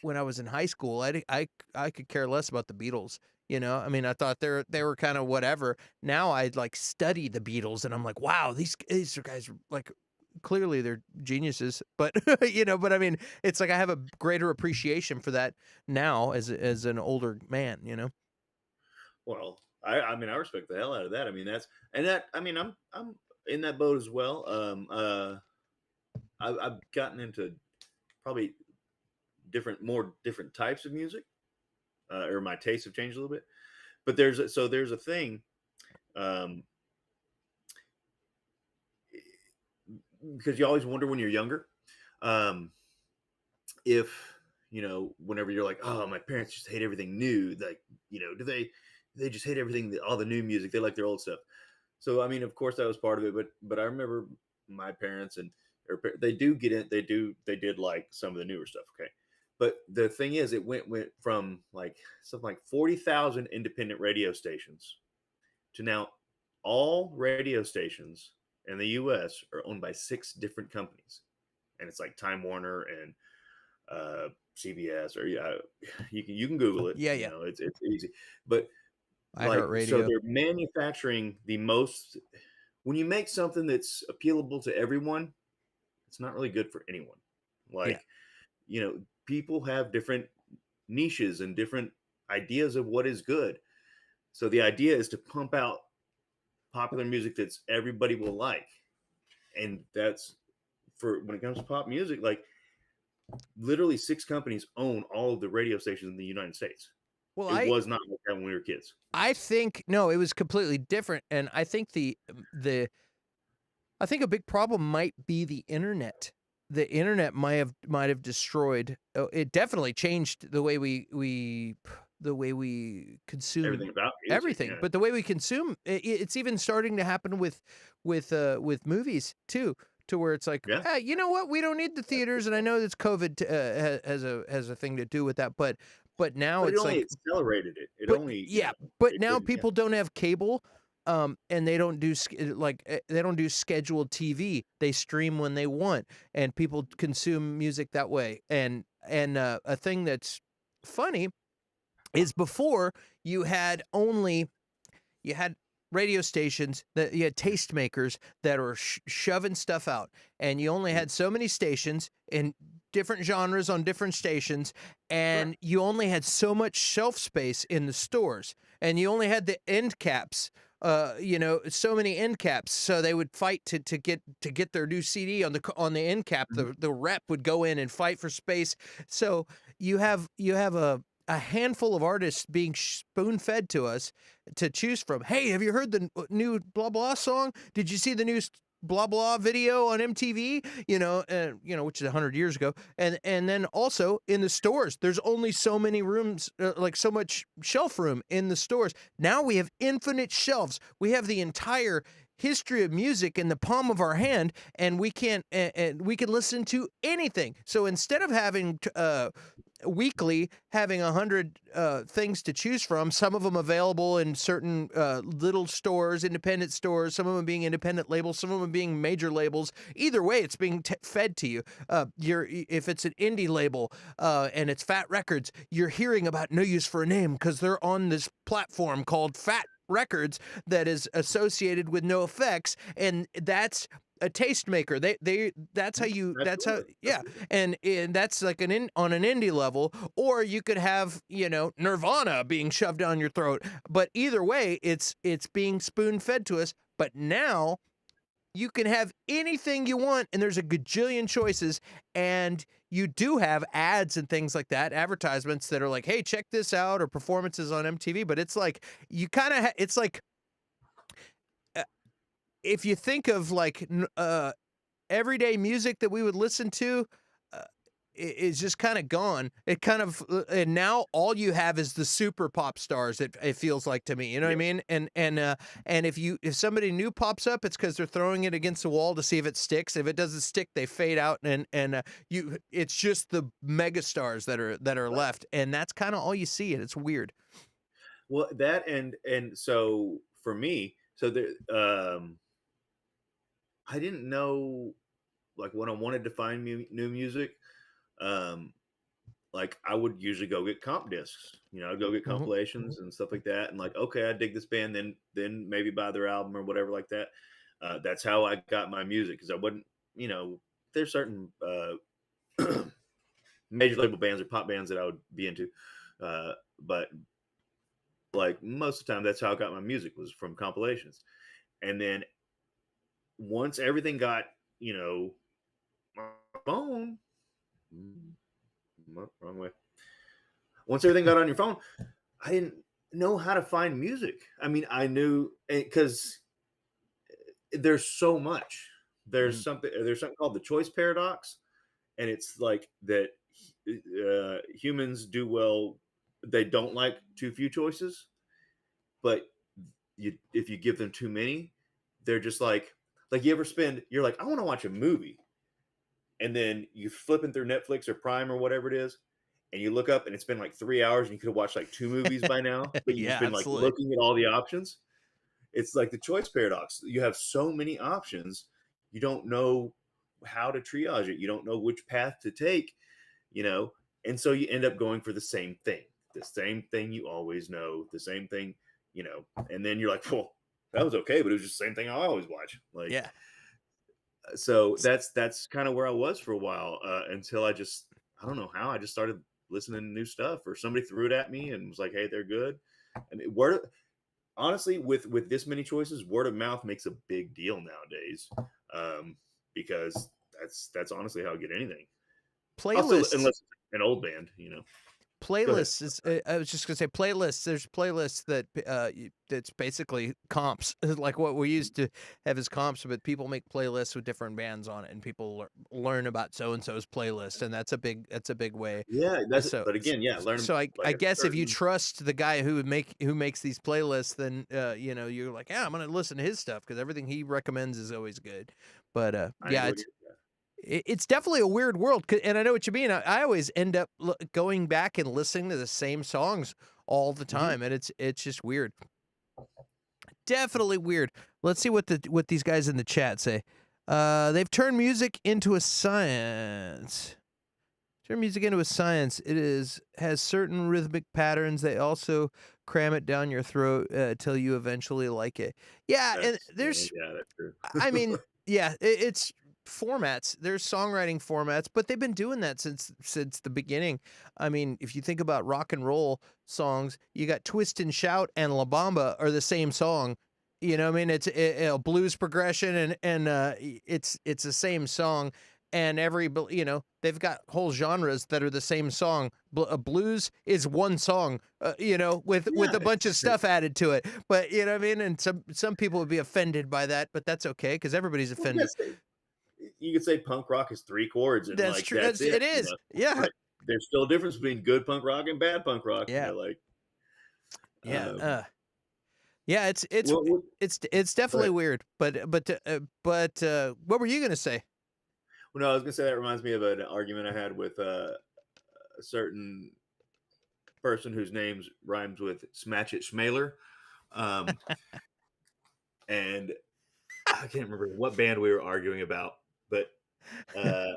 when I was in high school, I could care less about the Beatles. I mean, I thought they were kind of whatever. Now I like study the Beatles, and I'm like, wow, these guys are like clearly they're geniuses, but but I mean, it's like I have a greater appreciation for that now as an older man. well, I mean, I respect the hell out of that. I mean, that. I mean, I'm in that boat as well. I've gotten into probably more different types of music, or my tastes have changed a little bit. But there's a thing, um, because you always wonder when you're younger, um, if whenever you're like, oh, my parents just hate everything new. Like, do they just hate everything, all the new music? They like their old stuff. So I mean, of course, that was part of it. But I remember my parents and they do get in. They did like some of the newer stuff. Okay. But the thing is, it went from like something like 40,000 independent radio stations to now all radio stations in the U.S. are owned by 6 different companies, and it's like Time Warner and CBS, or yeah, you can Google it. Yeah, yeah. It's easy, but like so iHeartRadio. they're manufacturing the most. When you make something that's appealable to everyone, it's not really good for anyone. Yeah. Like people have different niches and different ideas of what is good. So the idea is to pump out popular music that's everybody will like, and that's for when it comes to pop music. Like literally 6 companies own all of the radio stations in the United States. Well, It was not like that when we were kids. I think no, it was completely different, and I think the I think a big problem might be the internet. The internet might have destroyed. It definitely changed the way we consume Everything about music, everything, yeah, but the way we consume it's even starting to happen with movies too, to where it's like, yeah. you know what, we don't need the theaters, and I know that's COVID has a thing to do with that, but now But it it's only like, accelerated it. It but only, yeah, but it now didn't. Yeah, people don't have cable, and they don't do they don't do scheduled TV. They stream when they want, and people consume music that way. And a thing that's funny is before you had radio stations that you had tastemakers that were shoving stuff out, and you only mhm, had so many stations in different genres on different stations, correct. and you only had so much shelf space in the stores, and you only had the end caps, so many end caps, so they would fight to get their new CD on the end cap. Mhm. The rep would go in and fight for space. So you have a handful of artists being spoon-fed to us to choose from. Hey, have you heard the new blah blah song? Did you see the new blah blah video on MTV? Which is 100 years ago. And then also in the stores, there's only so many rooms, like so much shelf room in the stores. Now we have infinite shelves. We have the entire history of music in the palm of our hand, and we can listen to anything. So instead of having weekly having 100 things to choose from, some of them available in certain little stores, independent stores, some of them being independent labels, some of them being major labels. Either way, it's being fed to you. If it's an indie label and it's Fat Records, you're hearing about No Use for a Name because they're on this platform called Fat Records that is associated with No Effects, and that's a tastemaker. That's how you Absolutely. yeah. And that's like on an indie level, or you could have, Nirvana being shoved down your throat. But either way, it's being spoon fed to us. But now you can have anything you want, and there's a gajillion choices, and you do have ads and things like that, advertisements that are like, hey, check this out, or performances on MTV. But it's like you kind of it's like if you think of like everyday music that we would listen to, uh, is just kind of gone. It kind of and now all you have is the super pop stars. It feels like to me, you know what I Yeah. mean? And if somebody new pops up, it's because they're throwing it against the wall to see if it sticks. If it doesn't stick, they fade out, and it's just the mega stars that are Right. left, and that's kind of all you see, and it's weird. Well, that and so for me, so there, I didn't know like when I wanted to find new music, um, like I would usually go get comp discs. I'd go get Hmm. compilations and stuff like that, and like, okay, I dig this band, then maybe buy their album or whatever like that. That's how I got my music because I wouldn't, there's certain major label bands or pop bands that I would be into, but like most of the time, that's how I got my music was from compilations. And then once everything got, you know, my phone, mm, wrong way. Once everything got on your phone, I didn't know how to find music. I mean, I knew because there's so much. There's something called the choice paradox, and it's like that humans do well. They don't like too few choices, but if you give them too many, they're just like you're like, I want to watch a movie, and then you flipping through Netflix or Prime or whatever it is, and you look up and it's been like 3 hours and you could have watched like two movies by now, but you've just Yeah, been like absolutely. looking at all the options. It's like the choice paradox. You have so many options, you don't know how to triage it. You don't know which path to take, you know, and so you end up going for the same thing you always know, the same thing, and then you're like, well, that was okay, but it was just the same thing I always watch. Like, Yeah. so that's kind of where I was for a while until I don't know how I just started listening to new stuff, or somebody threw it at me and was like, hey, they're good. And honestly, with this many choices, word of mouth makes a big deal nowadays, um, because that's honestly how I get anything. Also, Playlists unless it's an old band. Go ahead. Playlists is I was just gonna say playlists. There's playlists that that's basically comps, like what we used to have as comps, but people make playlists with different bands on it, and people learn about so and so's playlist, and that's a big way. Yeah, So but again, yeah, learn so I like a guess if you certain. trust the guy who makes these playlists, then you're like, yeah, I'm gonna listen to his stuff because everything he recommends is always good. But I yeah, enjoy it's it. it's definitely a weird world, and I know what you mean. I always end up going back and listening to the same songs all the Mhm. time, and it's just weird. Definitely weird. Let's see what these guys in the chat say. They've turned music into a science. Turn music into a science. It has certain rhythmic patterns. They also cram it down your throat till you eventually like it. Yeah, and there's Yeah, that's true. I mean, yeah, it's formats. There's songwriting formats, but they've been doing that since the beginning. I mean, if you think about rock and roll songs, you got Twist and Shout and La Bamba are the same song. You know what I mean? It's a blues progression, and it's the same song. and they've got whole genres that are the same song. Blues is one song, with Yeah, a bunch of stuff added to it. But you know what I mean. And some people would be offended by that, but that's okay because everybody's well, offended. you could say punk rock is 3 chords and That's like true. that's It it, is. Yeah. but there's still a difference between good punk rock and bad punk rock, Yeah. like, Yeah. um, Yeah. what It's definitely but weird. But what were you gonna say? well, no, I was gonna say that reminds me of an argument I had with, a certain person whose names rhymes with Smatch It Schmaler, um, and I can't remember what band we were arguing about, but, uh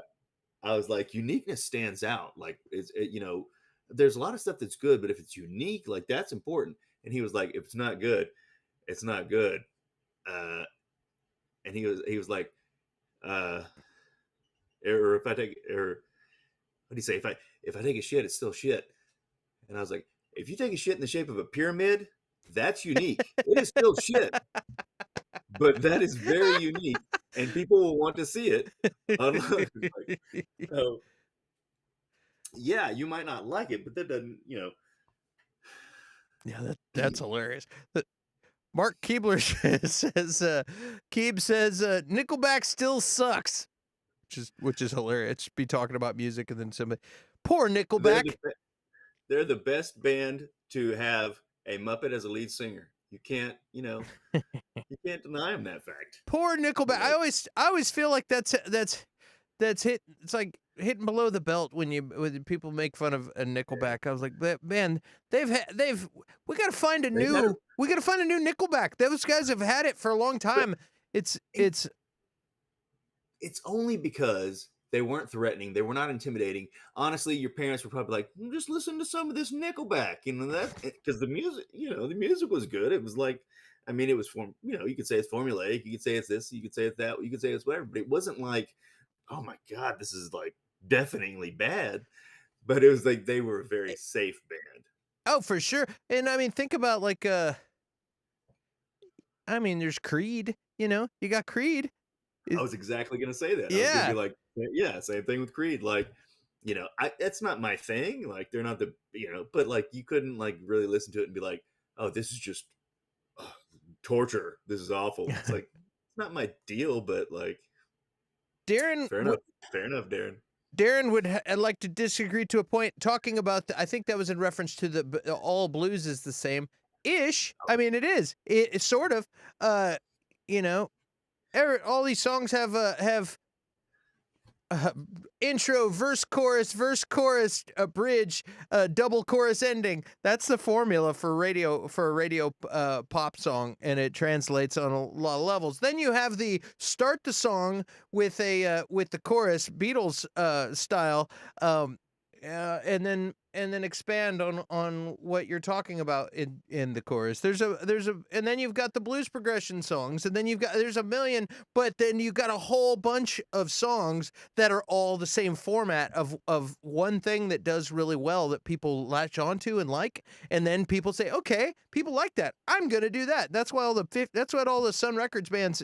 I was like, uniqueness stands out. Like, there's a lot of stuff that's good, but if it's unique, like that's important. And he was like, if it's not good, it's not good. Uh, and he was like, uh, or if I take, or what do you say? If I take a shit, it's still shit. And I was like, if you take a shit in the shape of a pyramid, that's unique. It is still shit, but that is very unique, and people will want to see it. Unlike, so, yeah, you might not like it, but that doesn't. Yeah, that's hilarious. Mark Keebler says Nickelback still sucks, which is hilarious. Be talking about music and then somebody, poor They're Nickelback. the they're the best band to have a Muppet as a lead singer. You can't deny them that fact. Poor Nickelback. Like, I always feel like that's hit. It's like hitting below the belt when people make fun of a Nickelback. I was like, man, they've we got to find a they've had new we got to find a new Nickelback. Those guys have had it for a long but time. It's it, it's it's only because they weren't threatening. They were not intimidating. Honestly, your parents were probably like, just listen to some of this Nickelback, that because the music was good. It was like, I mean, it was you could say it's formulaic, you could say it's this, you could say it's that, you could say it's whatever, but it wasn't like, oh my God, this is like deafeningly bad. But it was like they were a very safe band. oh for sure. And I mean, think about I mean, there's Creed. You got Creed. I It, was exactly gonna say that. I was gonna be yeah. like, yeah, same thing with Creed. Like, that's not my thing. Like, they're not but like you couldn't like really listen to it and be like, oh, this is just ugh, torture. This is awful. It's like it's not my deal, but like, Darren fair enough. Fair enough, Darren. Darren would like to disagree to a point, talking about I think that was in reference to all blues is the same ish. I mean, it is. It's sort of. You know, all these songs have uh, intro, verse, chorus, a bridge, double chorus ending. That's the formula for a radio pop song, and it translates on a lot of levels. Then you have the start the song with the chorus, Beatles style, and then expand on what you're talking about in the chorus. And then you've got the blues progression songs, and then there's a million, but then you've got a whole bunch of songs that are all the same format of one thing that does really well that people latch onto and like, and then people say, okay, people like that, I'm gonna do that. That's why all the Sun Records bands,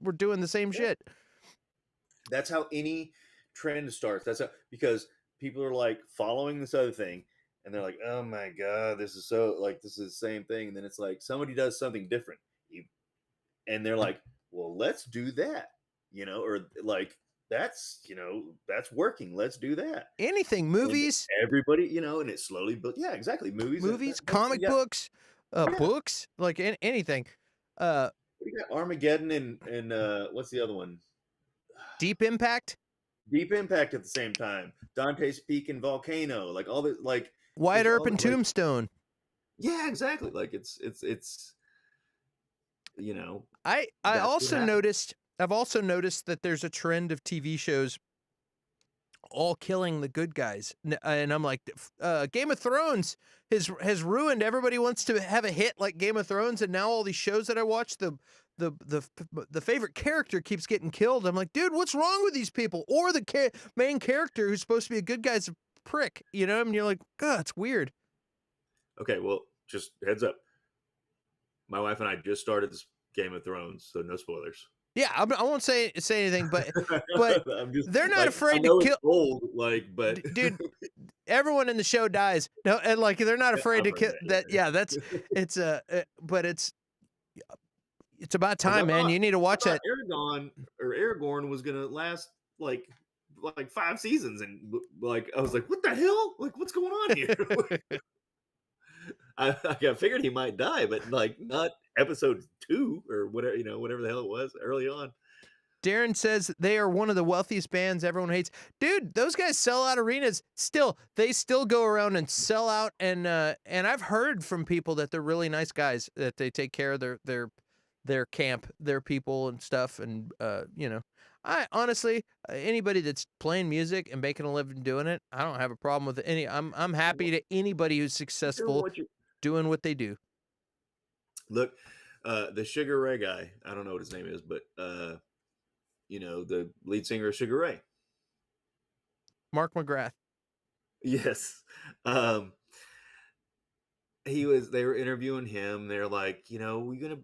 were doing the same Yeah. shit. That's how any trend starts. That's how because people are like following this other thing, and they're like, oh my God, this is the same thing. And then it's like somebody does something different, and they're like, well, let's do that, or like that's working. Let's do that. Anything, And movies, everybody, and it slowly, but yeah, exactly. Movies, comic yeah, books, yeah. books, like anything. Uh, We got Armageddon and what's the other one? Deep Impact, Deep Impact at the same time. Dante's Peak and Volcano, like all the like. Wyatt There's Earp all and like Tombstone. yeah, exactly. Like it's you know I that's what also happened. noticed. I've also noticed that there's a trend of TV shows all killing the good guys, and I'm like, Game of Thrones has ruined. Everybody wants to have a hit like Game of Thrones, and now all these shows that I watch, the favorite character keeps getting killed. I'm like, dude, what's wrong with these people? Or the main character who's supposed to be a good guy's a prick, And you're like, God, it's weird. Okay, well, just heads up. My wife and I just started this Game of Thrones, so no spoilers. Yeah, I won't say anything, but I'm just they're not like, I afraid to know it's kill. old, like, but Dude, everyone in the show dies. No, and like they're not yeah, afraid I've to heard kill. That that. yeah, that's it's but it's about Because time, man. You need to I watch thought that. Aragorn was gonna last like 5 seasons, and like I was like, what the hell? Like, what's going on here? I figured he might die, but like not episode 2 or whatever, whatever the hell it was early on. Darren says they are one of the wealthiest bands everyone hates. Dude, those guys sell out arenas. Still, they still go around and sell out. And I've heard from people that they're really nice guys. That they take care of their camp, their people and stuff. And I honestly, anybody that's playing music and making a living doing it, I don't have a problem with any. I'm happy Well, to anybody who's you're doing successful what you doing what they do. look. The Sugar Ray guy, I don't know what his name is, but the lead singer of Sugar Ray. Mark McGrath. Yes. They were interviewing him. They're like, we're gonna,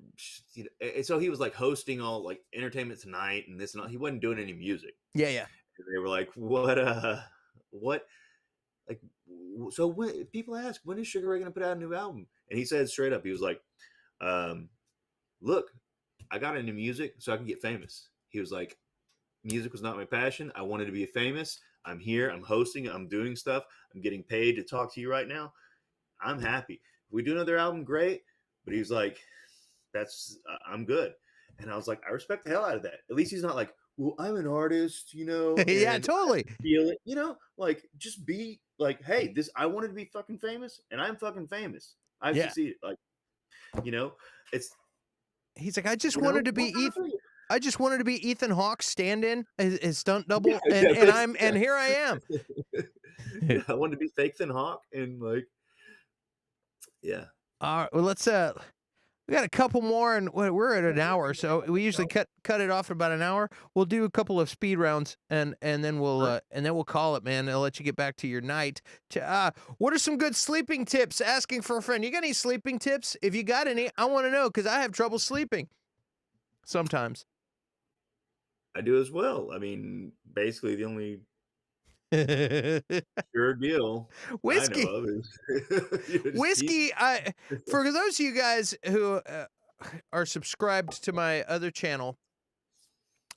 and so he was like hosting all like Entertainment Tonight and this and all. He wasn't doing any music. Yeah, yeah. And they were like, what, like, so when people ask, when is Sugar Ray gonna put out a new album? And he said straight up, he was like, look, I got into music so I can get famous. He was like, music was not my passion. I wanted to be famous. I'm here. I'm hosting. I'm doing stuff. I'm getting paid to talk to you right now. I'm happy. If we do another album, great. But he was like, I'm good. And I was like, I respect the hell out of that. At least he's not like, well, I'm an artist, Yeah, and I totally. feel it, like just be like, hey, I wanted to be fucking famous and I'm fucking famous. I've Yeah. succeeded. Like, it's, He's like, I just wanted to be what kind of Ethan. thing? I just wanted to be Ethan Hawke's stand-in, his stunt Yeah, double, and yeah, and I'm and here I am. yeah, I wanted to be fake Thin Hawk and like, yeah. All right, well, we got a couple more, and we're at an hour, so we usually cut it off at about an hour. We'll do a couple of speed rounds, and then we'll call it, man. I'll let you get back to your night. What are some good sleeping tips? Asking for a friend. You got any sleeping tips? If you got any, I want to know because I have trouble sleeping sometimes. I do as well. I mean, basically the only sure deal I know Whiskey. of is just keep. Whiskey, for those of you guys who are subscribed to my other channel,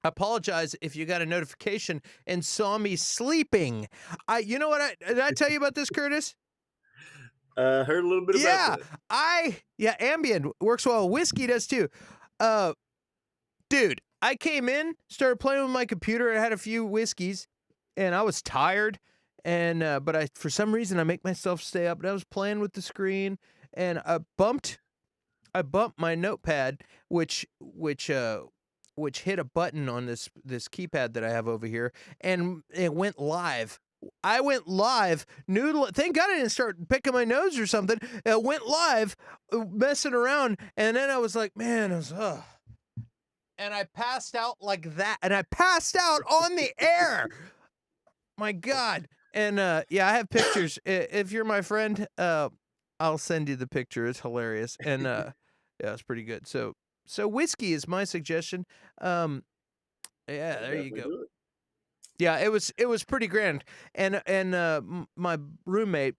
I apologize if you got a notification and saw me sleeping. You know what? Did I tell you about this, Curtis? Heard a little bit about Yeah, that. Ambien works well. Whiskey does too. Uh, dude, I came in, started playing with my computer. I had a few whiskeys, and I was tired. And but for some reason I make myself stay up. And I was playing with the screen, and I bumped my notepad, which hit a button on this keypad that I have over here, and it went live. I went live. Thank God I didn't start picking my nose or something. It went live, messing around, and then I was like, man, and I passed out like that, and I passed out on the air. My God. And yeah, I have pictures. If you're my friend, I'll send you the picture. It's hilarious. And yeah, it's pretty good. So whiskey is my suggestion. Yeah, I'll there you definitely go. do it. Yeah, it was pretty grand. And my roommate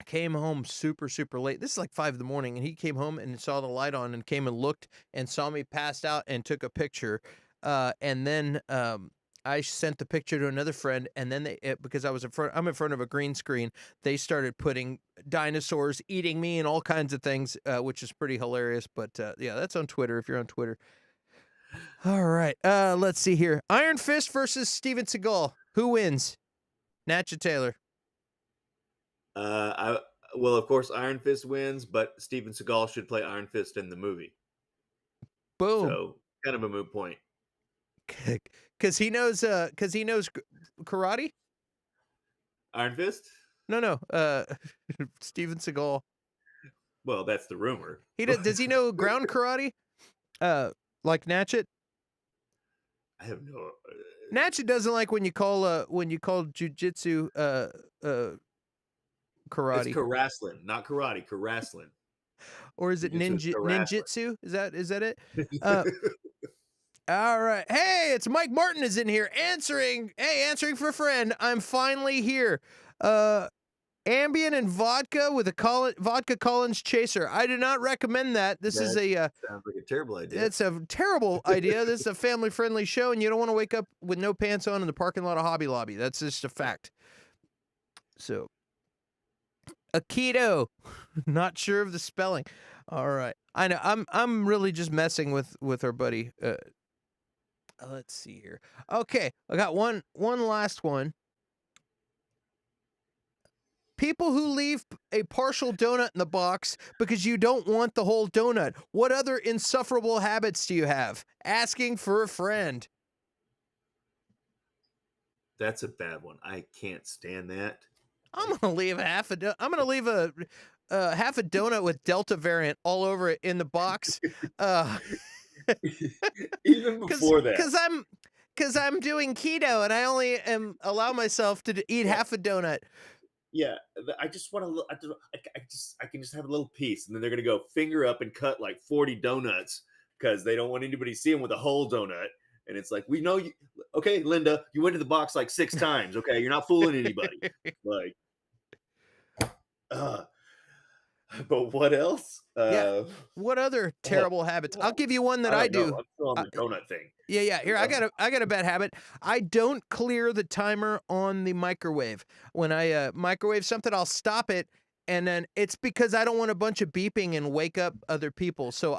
came home super late. This is like 5 a.m, and he came home and saw the light on and came and looked and saw me passed out and took a picture. And then I sent the picture to another friend, and then because I'm in front of a green screen, they started putting dinosaurs eating me and all kinds of things, which is pretty hilarious. But yeah, that's on Twitter if you're on Twitter. All right, let's see here. Iron Fist versus Steven Seagal. Who wins? Natcha Taylor. Well, of course, Iron Fist wins, but Steven Seagal should play Iron Fist in the movie. Boom. So kind of a moot point. Because he knows karate. Iron Fist? No. Steven Seagal. Well, that's the rumor. Does he know ground karate? Like Natchet? I have no. Natchet doesn't like when you call jujitsu karate. It's Karaslan, not karate. Karaslan. Or is it ninjutsu? Is that it? All right. Hey, it's Mike Martin is in here answering. Hey, answering for a friend. I'm finally here. Uh, Ambien and vodka with a vodka Collins chaser. I do not recommend that. This is That a sounds like a terrible idea. it's a terrible idea. This is a family-friendly show, and you don't want to wake up with no pants on in the parking lot of Hobby Lobby. That's just a fact. So, Aikido. Not sure of the spelling. All right. I know. I'm really just messing with our buddy. Let's see here. Okay, I got one last one. People who leave a partial donut in the box because you don't want the whole donut. What other insufferable habits do you have? Asking for a friend. That's a bad one. I can't stand that. I'm gonna leave I'm gonna leave a half a donut with Delta variant all over it in the box. Even before that. Because I'm doing keto and I only allow myself to eat half a donut. Yeah, I just want to. I can just have a little piece, and then they're gonna go finger up and cut like 40 donuts because they don't want anybody to see them with a whole donut. And it's like, we know you. Okay, Linda, you went to the box like 6 times. Okay, you're not fooling anybody. Like, but what else? Yeah. What other terrible habits? I'll give you one that I do. I'm still on the donut thing. Yeah. Here, I got a bad habit. I don't clear the timer on the microwave. When I microwave something, I'll stop it, and then it's because I don't want a bunch of beeping and wake up other people. So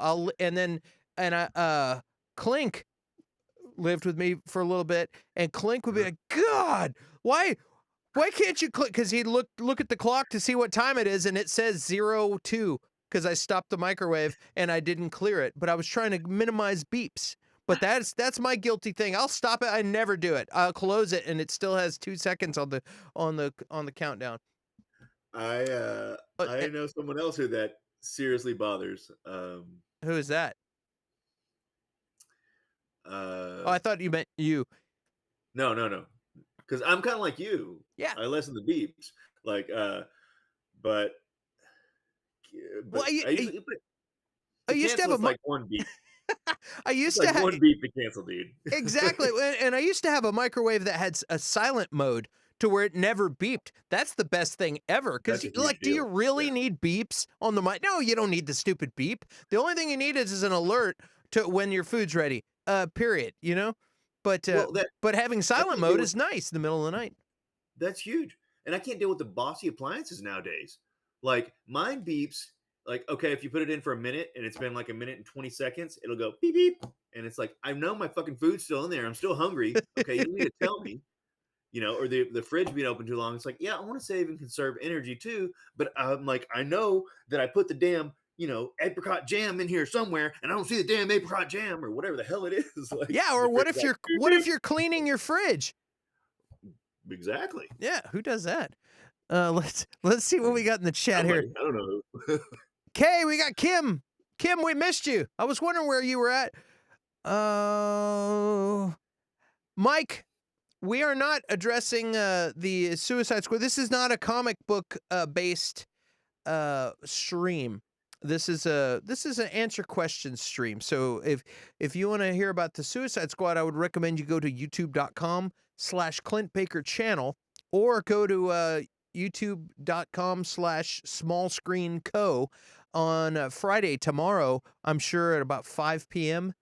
Clink lived with me for a little bit, and Clink would be like, "God, why can't you click?" Because he'd look at the clock to see what time it is, and it says 02 because I stopped the microwave and I didn't clear it. But I was trying to minimize beeps. But that's my guilty thing. I'll stop it. I never do it. I'll close it, and it still has 2 seconds on the countdown. I know someone else who that seriously bothers. Who is that? Oh, I thought you meant you. No. Because I'm kind of like you. Yeah. I listen to beeps. Like, but Well, I to used to have cancel, it's like one beep. I used It's to like one beep to cancel, dude. Exactly. And I used to have a microwave that had a silent mode to where it never beeped. That's the best thing ever. Because, That's a huge like, do you deal. really Yeah. need beeps on the mic? No, you don't need the stupid beep. The only thing you need is an alert to when your food's ready. Period. You know. But Well, but having silent can't mode deal is nice in the middle of the night. That's huge. And I can't deal with the bossy appliances nowadays. Like mine beeps. Like, okay, if you put it in for a minute and it's been like a minute and 20 seconds, it'll go beep beep. And it's like, I know my fucking food's still in there. I'm still hungry. Okay, you don't need to tell me. Or the fridge being open too long. It's like, yeah, I want to save and conserve energy too. But I'm like, I know that I put the damn, apricot jam in here somewhere, and I don't see the damn apricot jam or whatever the hell it is. Like, Yeah. Or what if you're cleaning your fridge? Exactly. Yeah. Who does that? Let's see what we got in the chat here. I don't know. Kay, we got Kim. Kim, we missed you. I was wondering where you were at. Mike, we are not addressing the Suicide Squad. This is not a comic book based stream. This is an answer questions stream. So if you want to hear about the Suicide Squad, I would recommend you go to youtube.com/Clint Baker channel or go to youtube.com/smallscreenco on Friday tomorrow. I'm sure at about 5 p.m.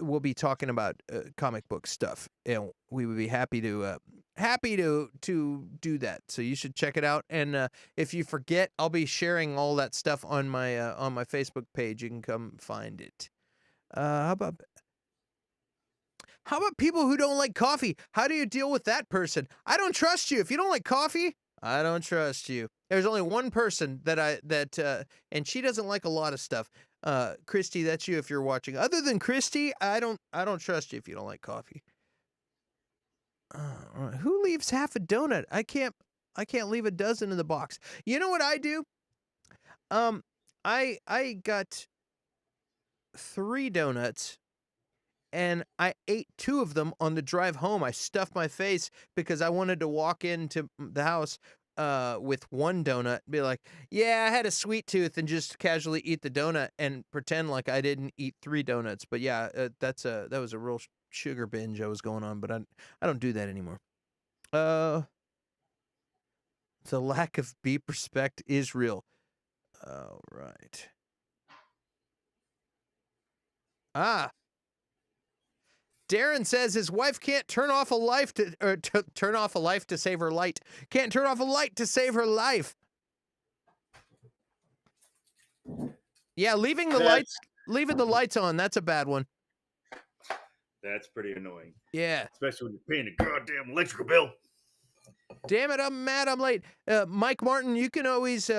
We'll be talking about comic book stuff, and we would be happy to do that. So you should check it out. And if you forget, I'll be sharing all that stuff on my Facebook page. You can come find it. How about people who don't like coffee? How do you deal with that person? I don't trust you. If you don't like coffee, I don't trust you. There's only one person and she doesn't like a lot of stuff. Christy, that's you if you're watching. Other than Christy, I don't trust you if you don't like coffee. Who leaves half a donut? I can't leave a dozen in the box. You know what I do? I got 3 donuts, and I ate 2 of them on the drive home. I stuffed my face because I wanted to walk into the house with one donut, be like, yeah, I had a sweet tooth, and just casually eat the donut and pretend like I didn't eat 3 donuts. But yeah, that was a real sugar binge I was going on, but I don't do that anymore. The lack of beep respect is real. All right. Darren says his wife can't turn off a life to save her light. Can't turn off a light to save her life. Yeah, leaving the lights on, that's a bad one. That's pretty annoying. Yeah. Especially when you're paying a goddamn electrical bill. Damn it, I'm mad I'm late. Mike Martin, you can always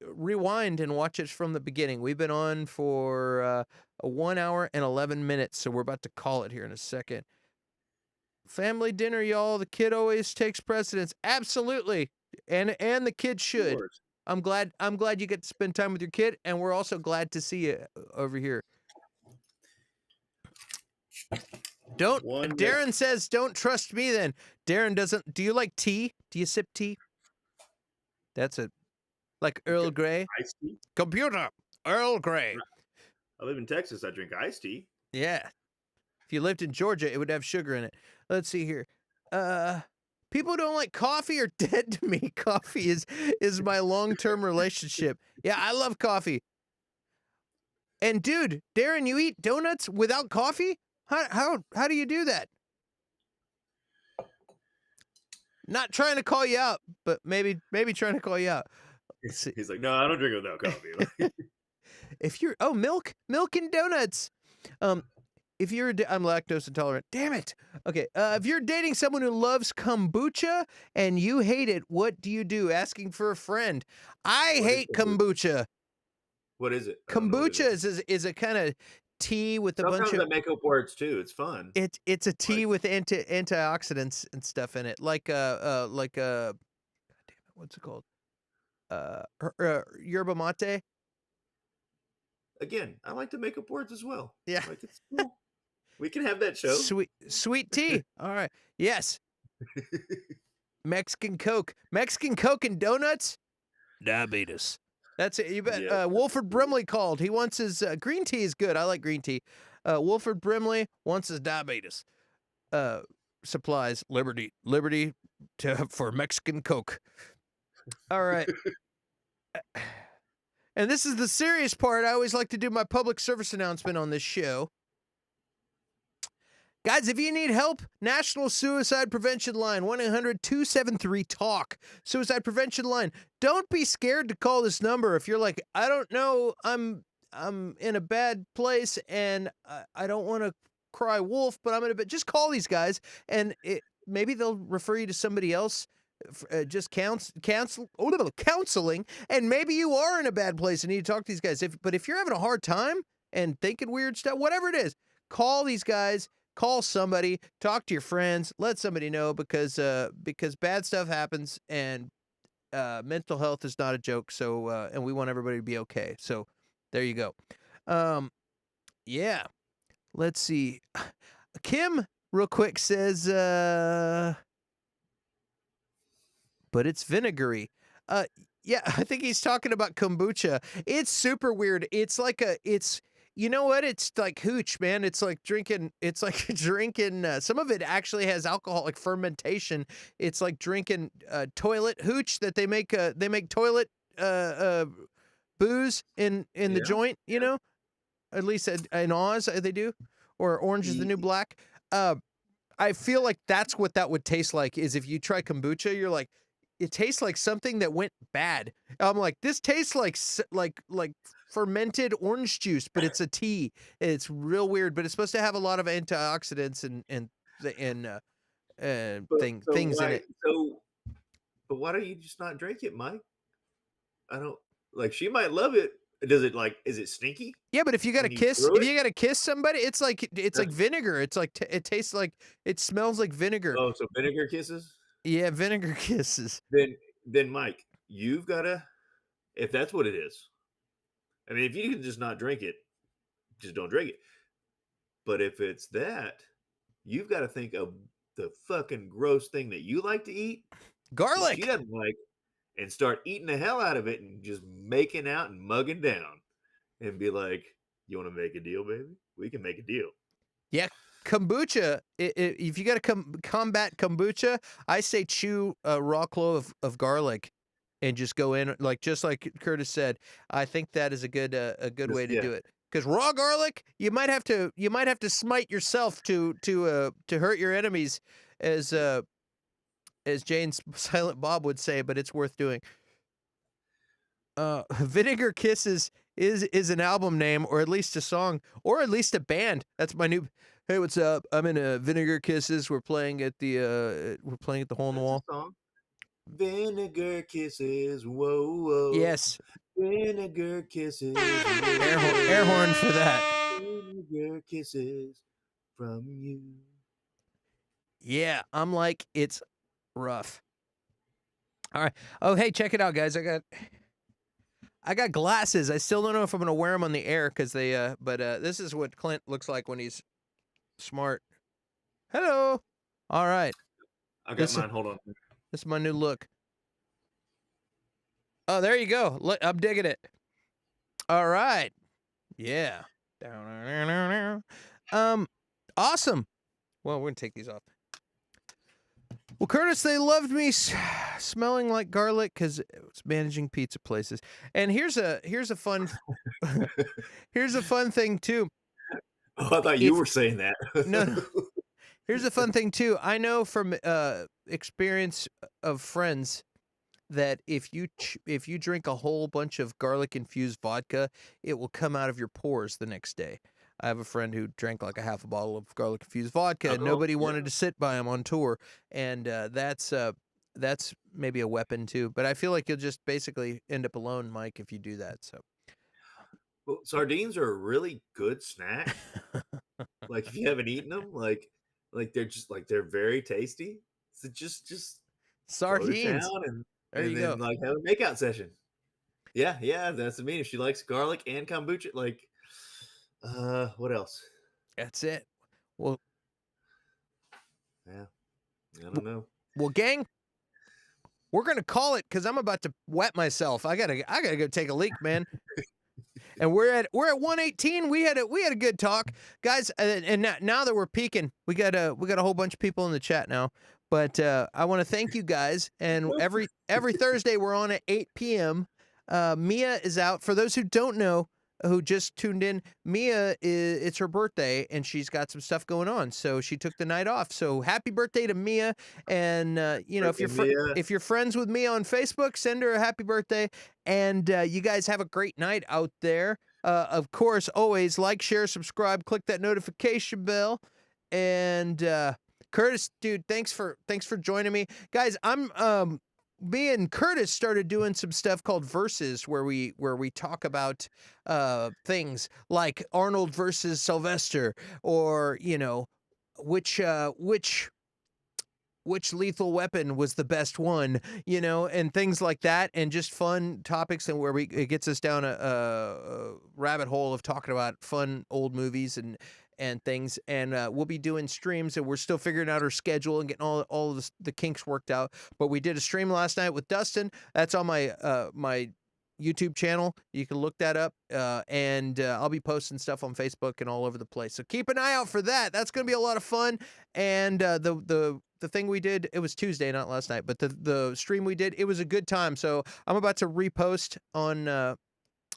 rewind and watch it from the beginning. We've been on for 1 hour and 11 minutes, so we're about to call it here in a second. Family dinner, y'all. The kid always takes precedence. Absolutely. And the kid should. I'm glad you get to spend time with your kid, and we're also glad to see you over here. Darren says, don't trust me then. Darren doesn't. Do you like tea? Do you sip tea? That's like Earl Grey. Iced tea? Computer, Earl Grey. I live in Texas. I drink iced tea. Yeah. If you lived in Georgia, it would have sugar in it. Let's see here. People who don't like coffee are dead to me. Coffee is my long-term relationship. Yeah, I love coffee. And dude, Darren, you eat donuts without coffee? How do you do that? Not trying to call you out, but maybe trying to call you out. He's like, no, I don't drink it without coffee. If you're milk and donuts. If you're I'm lactose intolerant. Damn it. Okay. If you're dating someone who loves kombucha and you hate it, what do you do? Asking for a friend. I hate kombucha. What is it? Kombucha is a kind of tea with a bunch of. Sometimes I make up words too. It's fun. It's a tea with antioxidants and stuff in it, like God damn it, what's it called? Yerba mate. Again, I like to make up words as well. Yeah, like it's cool. We can have that show. Sweet tea. All right. Yes. Mexican Coke and donuts. Diabetes. That's it. You bet. Yeah. Wolford Brimley called. He wants his green tea is good. I like green tea. Wolford Brimley wants his diabetes. Supplies Liberty for Mexican Coke. All right. And this is the serious part. I always like to do my public service announcement on this show. Guys, if you need help, National Suicide Prevention Line, 1-800-273-TALK. Suicide Prevention Line. Don't be scared to call this number. If you're like, I don't know, I'm in a bad place and I don't want to cry wolf, but I'm in a bit. Just call these guys and maybe they'll refer you to somebody else. Just counseling, and maybe you are in a bad place and need to talk to these guys. But if you're having a hard time and thinking weird stuff, whatever it is, call these guys. Call somebody, talk to your friends, let somebody know because bad stuff happens and mental health is not a joke. So and we want everybody to be okay. So there you go. Yeah. Let's see. Kim, real quick, says, but it's vinegary. Yeah, I think he's talking about kombucha. It's super weird. You know what? It's like hooch, man. It's like drinking. Some of it actually has alcohol, like fermentation. It's like drinking toilet hooch that they make. They make toilet booze in the joint. You know, at least in Oz they do, or Orange is the New Black. I feel like that's what that would taste like. Is if you try kombucha, you're like, it tastes like something that went bad. I'm like, this tastes like fermented orange juice, but it's a tea. It's real weird, but it's supposed to have a lot of antioxidants and things in it. But why don't you just not drink it, Mike? I don't like. She might love it. Is it stinky? Yeah, but if you gotta kiss somebody, it's like vinegar. It's like it tastes like, it smells like vinegar. Oh, so vinegar kisses? Yeah, vinegar kisses. Then Mike, you've gotta, if that's what it is. I mean, if you can just not drink it, just don't drink it. But if it's that, you've got to think of the fucking gross thing that you like to eat. Garlic. She doesn't like. and start eating the hell out of it and just making out and mugging down and be like, "You want to make a deal, baby? We can make a deal." Yeah, kombucha. If you got to combat kombucha, I say chew a raw clove of garlic, and just go in just like Curtis said. I think that is a good way to Yeah. do it. Because raw garlic, you might have to smite yourself to hurt your enemies, as Jane's Silent Bob would say. But it's worth doing. Vinegar Kisses is an album name, or at least a song, or at least a band. That's my new. Hey, what's up? I'm in Vinegar Kisses. We're playing at the Hole in the That's a Wall. song. Vinegar kisses, whoa, whoa. Yes, Vinegar kisses, whoa, air horn for that. vinegar kisses from you. Yeah, I'm like, it's rough. All right. Oh, hey, check it out, guys. I got glasses. I still don't know if I'm gonna wear them on the air because they. But this is what Clint looks like when he's smart. Hello. All right. I got This mine. Hold on. this is my new look. Oh, there you go. Look, I'm digging it. All right. Yeah. Awesome. Well, we're gonna take these off. Well, Curtis, they loved me smelling like garlic because it was managing pizza places. And here's a fun here's a fun thing too. Oh, I thought you were saying that. No. Here's a fun thing too. I know from experience of friends that if you drink a whole bunch of garlic infused vodka, it will come out of your pores the next day. I have a friend who drank like a half a bottle of garlic infused vodka, and nobody wanted to sit by him on tour, and that's maybe a weapon too. But I feel like you'll just basically end up alone, Mike, if you do that. So, Well, sardines are a really good snack. Like if you haven't eaten them, they're very tasty. So just go to sardines. town and There you then go. like have a makeout session. Yeah, that's what I mean. If she likes garlic and kombucha, what else? That's it. Well, Yeah, I don't know. well, gang, we're gonna call it because I'm about to wet myself. I gotta go take a leak, man. And we're at 118. We had a good talk, guys. And now that we're peaking, we got a whole bunch of people in the chat now. But I want to thank you guys. And every Thursday we're on at 8 p.m. Mia is out. For those who don't know, who just tuned in, it's her birthday and she's got some stuff going on, so she took the night off. So happy birthday to Mia! And if you're friends with Mia on Facebook, send her a happy birthday. And you guys have a great night out there. Of course, always like, share, subscribe, click that notification bell. And Curtis, dude, thanks for joining me, guys. Me and Curtis started doing some stuff called Versus, where we talk about things like Arnold versus Sylvester, or which lethal weapon was the best one, and things like that, and just fun topics, and where it gets us down a rabbit hole of talking about fun old movies and things. And we'll be doing streams, and we're still figuring out our schedule and getting all of the kinks worked out. But we did a stream last night with Dustin. That's on my my YouTube channel. You can look that up, and I'll be posting stuff on Facebook and all over the place. So keep an eye out for that. That's going to be a lot of fun. And the thing we did, it was Tuesday, not last night, but the stream we did, it was a good time. So I'm about to repost on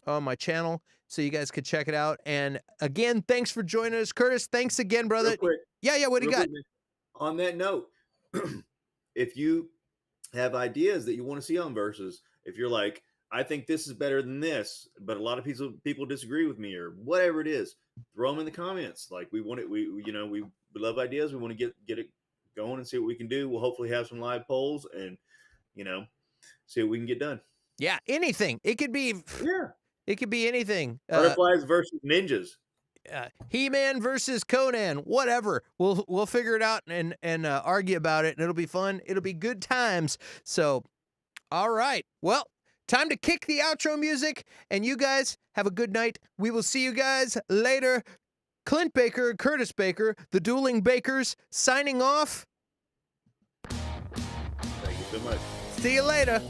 my channel, so you guys could check it out. And again, thanks for joining us, Curtis. Thanks again, brother. Real quick, Yeah. What do you got? quick, on that note, if you have ideas that you want to see on Versus, if you're like, I think this is better than this, but a lot of people disagree with me, or whatever it is, throw them in the comments. Like, we want it. We love ideas. We want to get it going and see what we can do. We'll hopefully have some live polls and see what we can get done. Yeah, anything. It could be. Yeah. It could be anything. Butterflies versus ninjas. He-Man versus Conan. Whatever. We'll figure it out and argue about it, and it'll be fun. It'll be good times. So, all right. Well, time to kick the outro music, and you guys have a good night. We will see you guys later. Clint Baker, Curtis Baker, the Dueling Bakers, signing off. Thank you so much. See you later.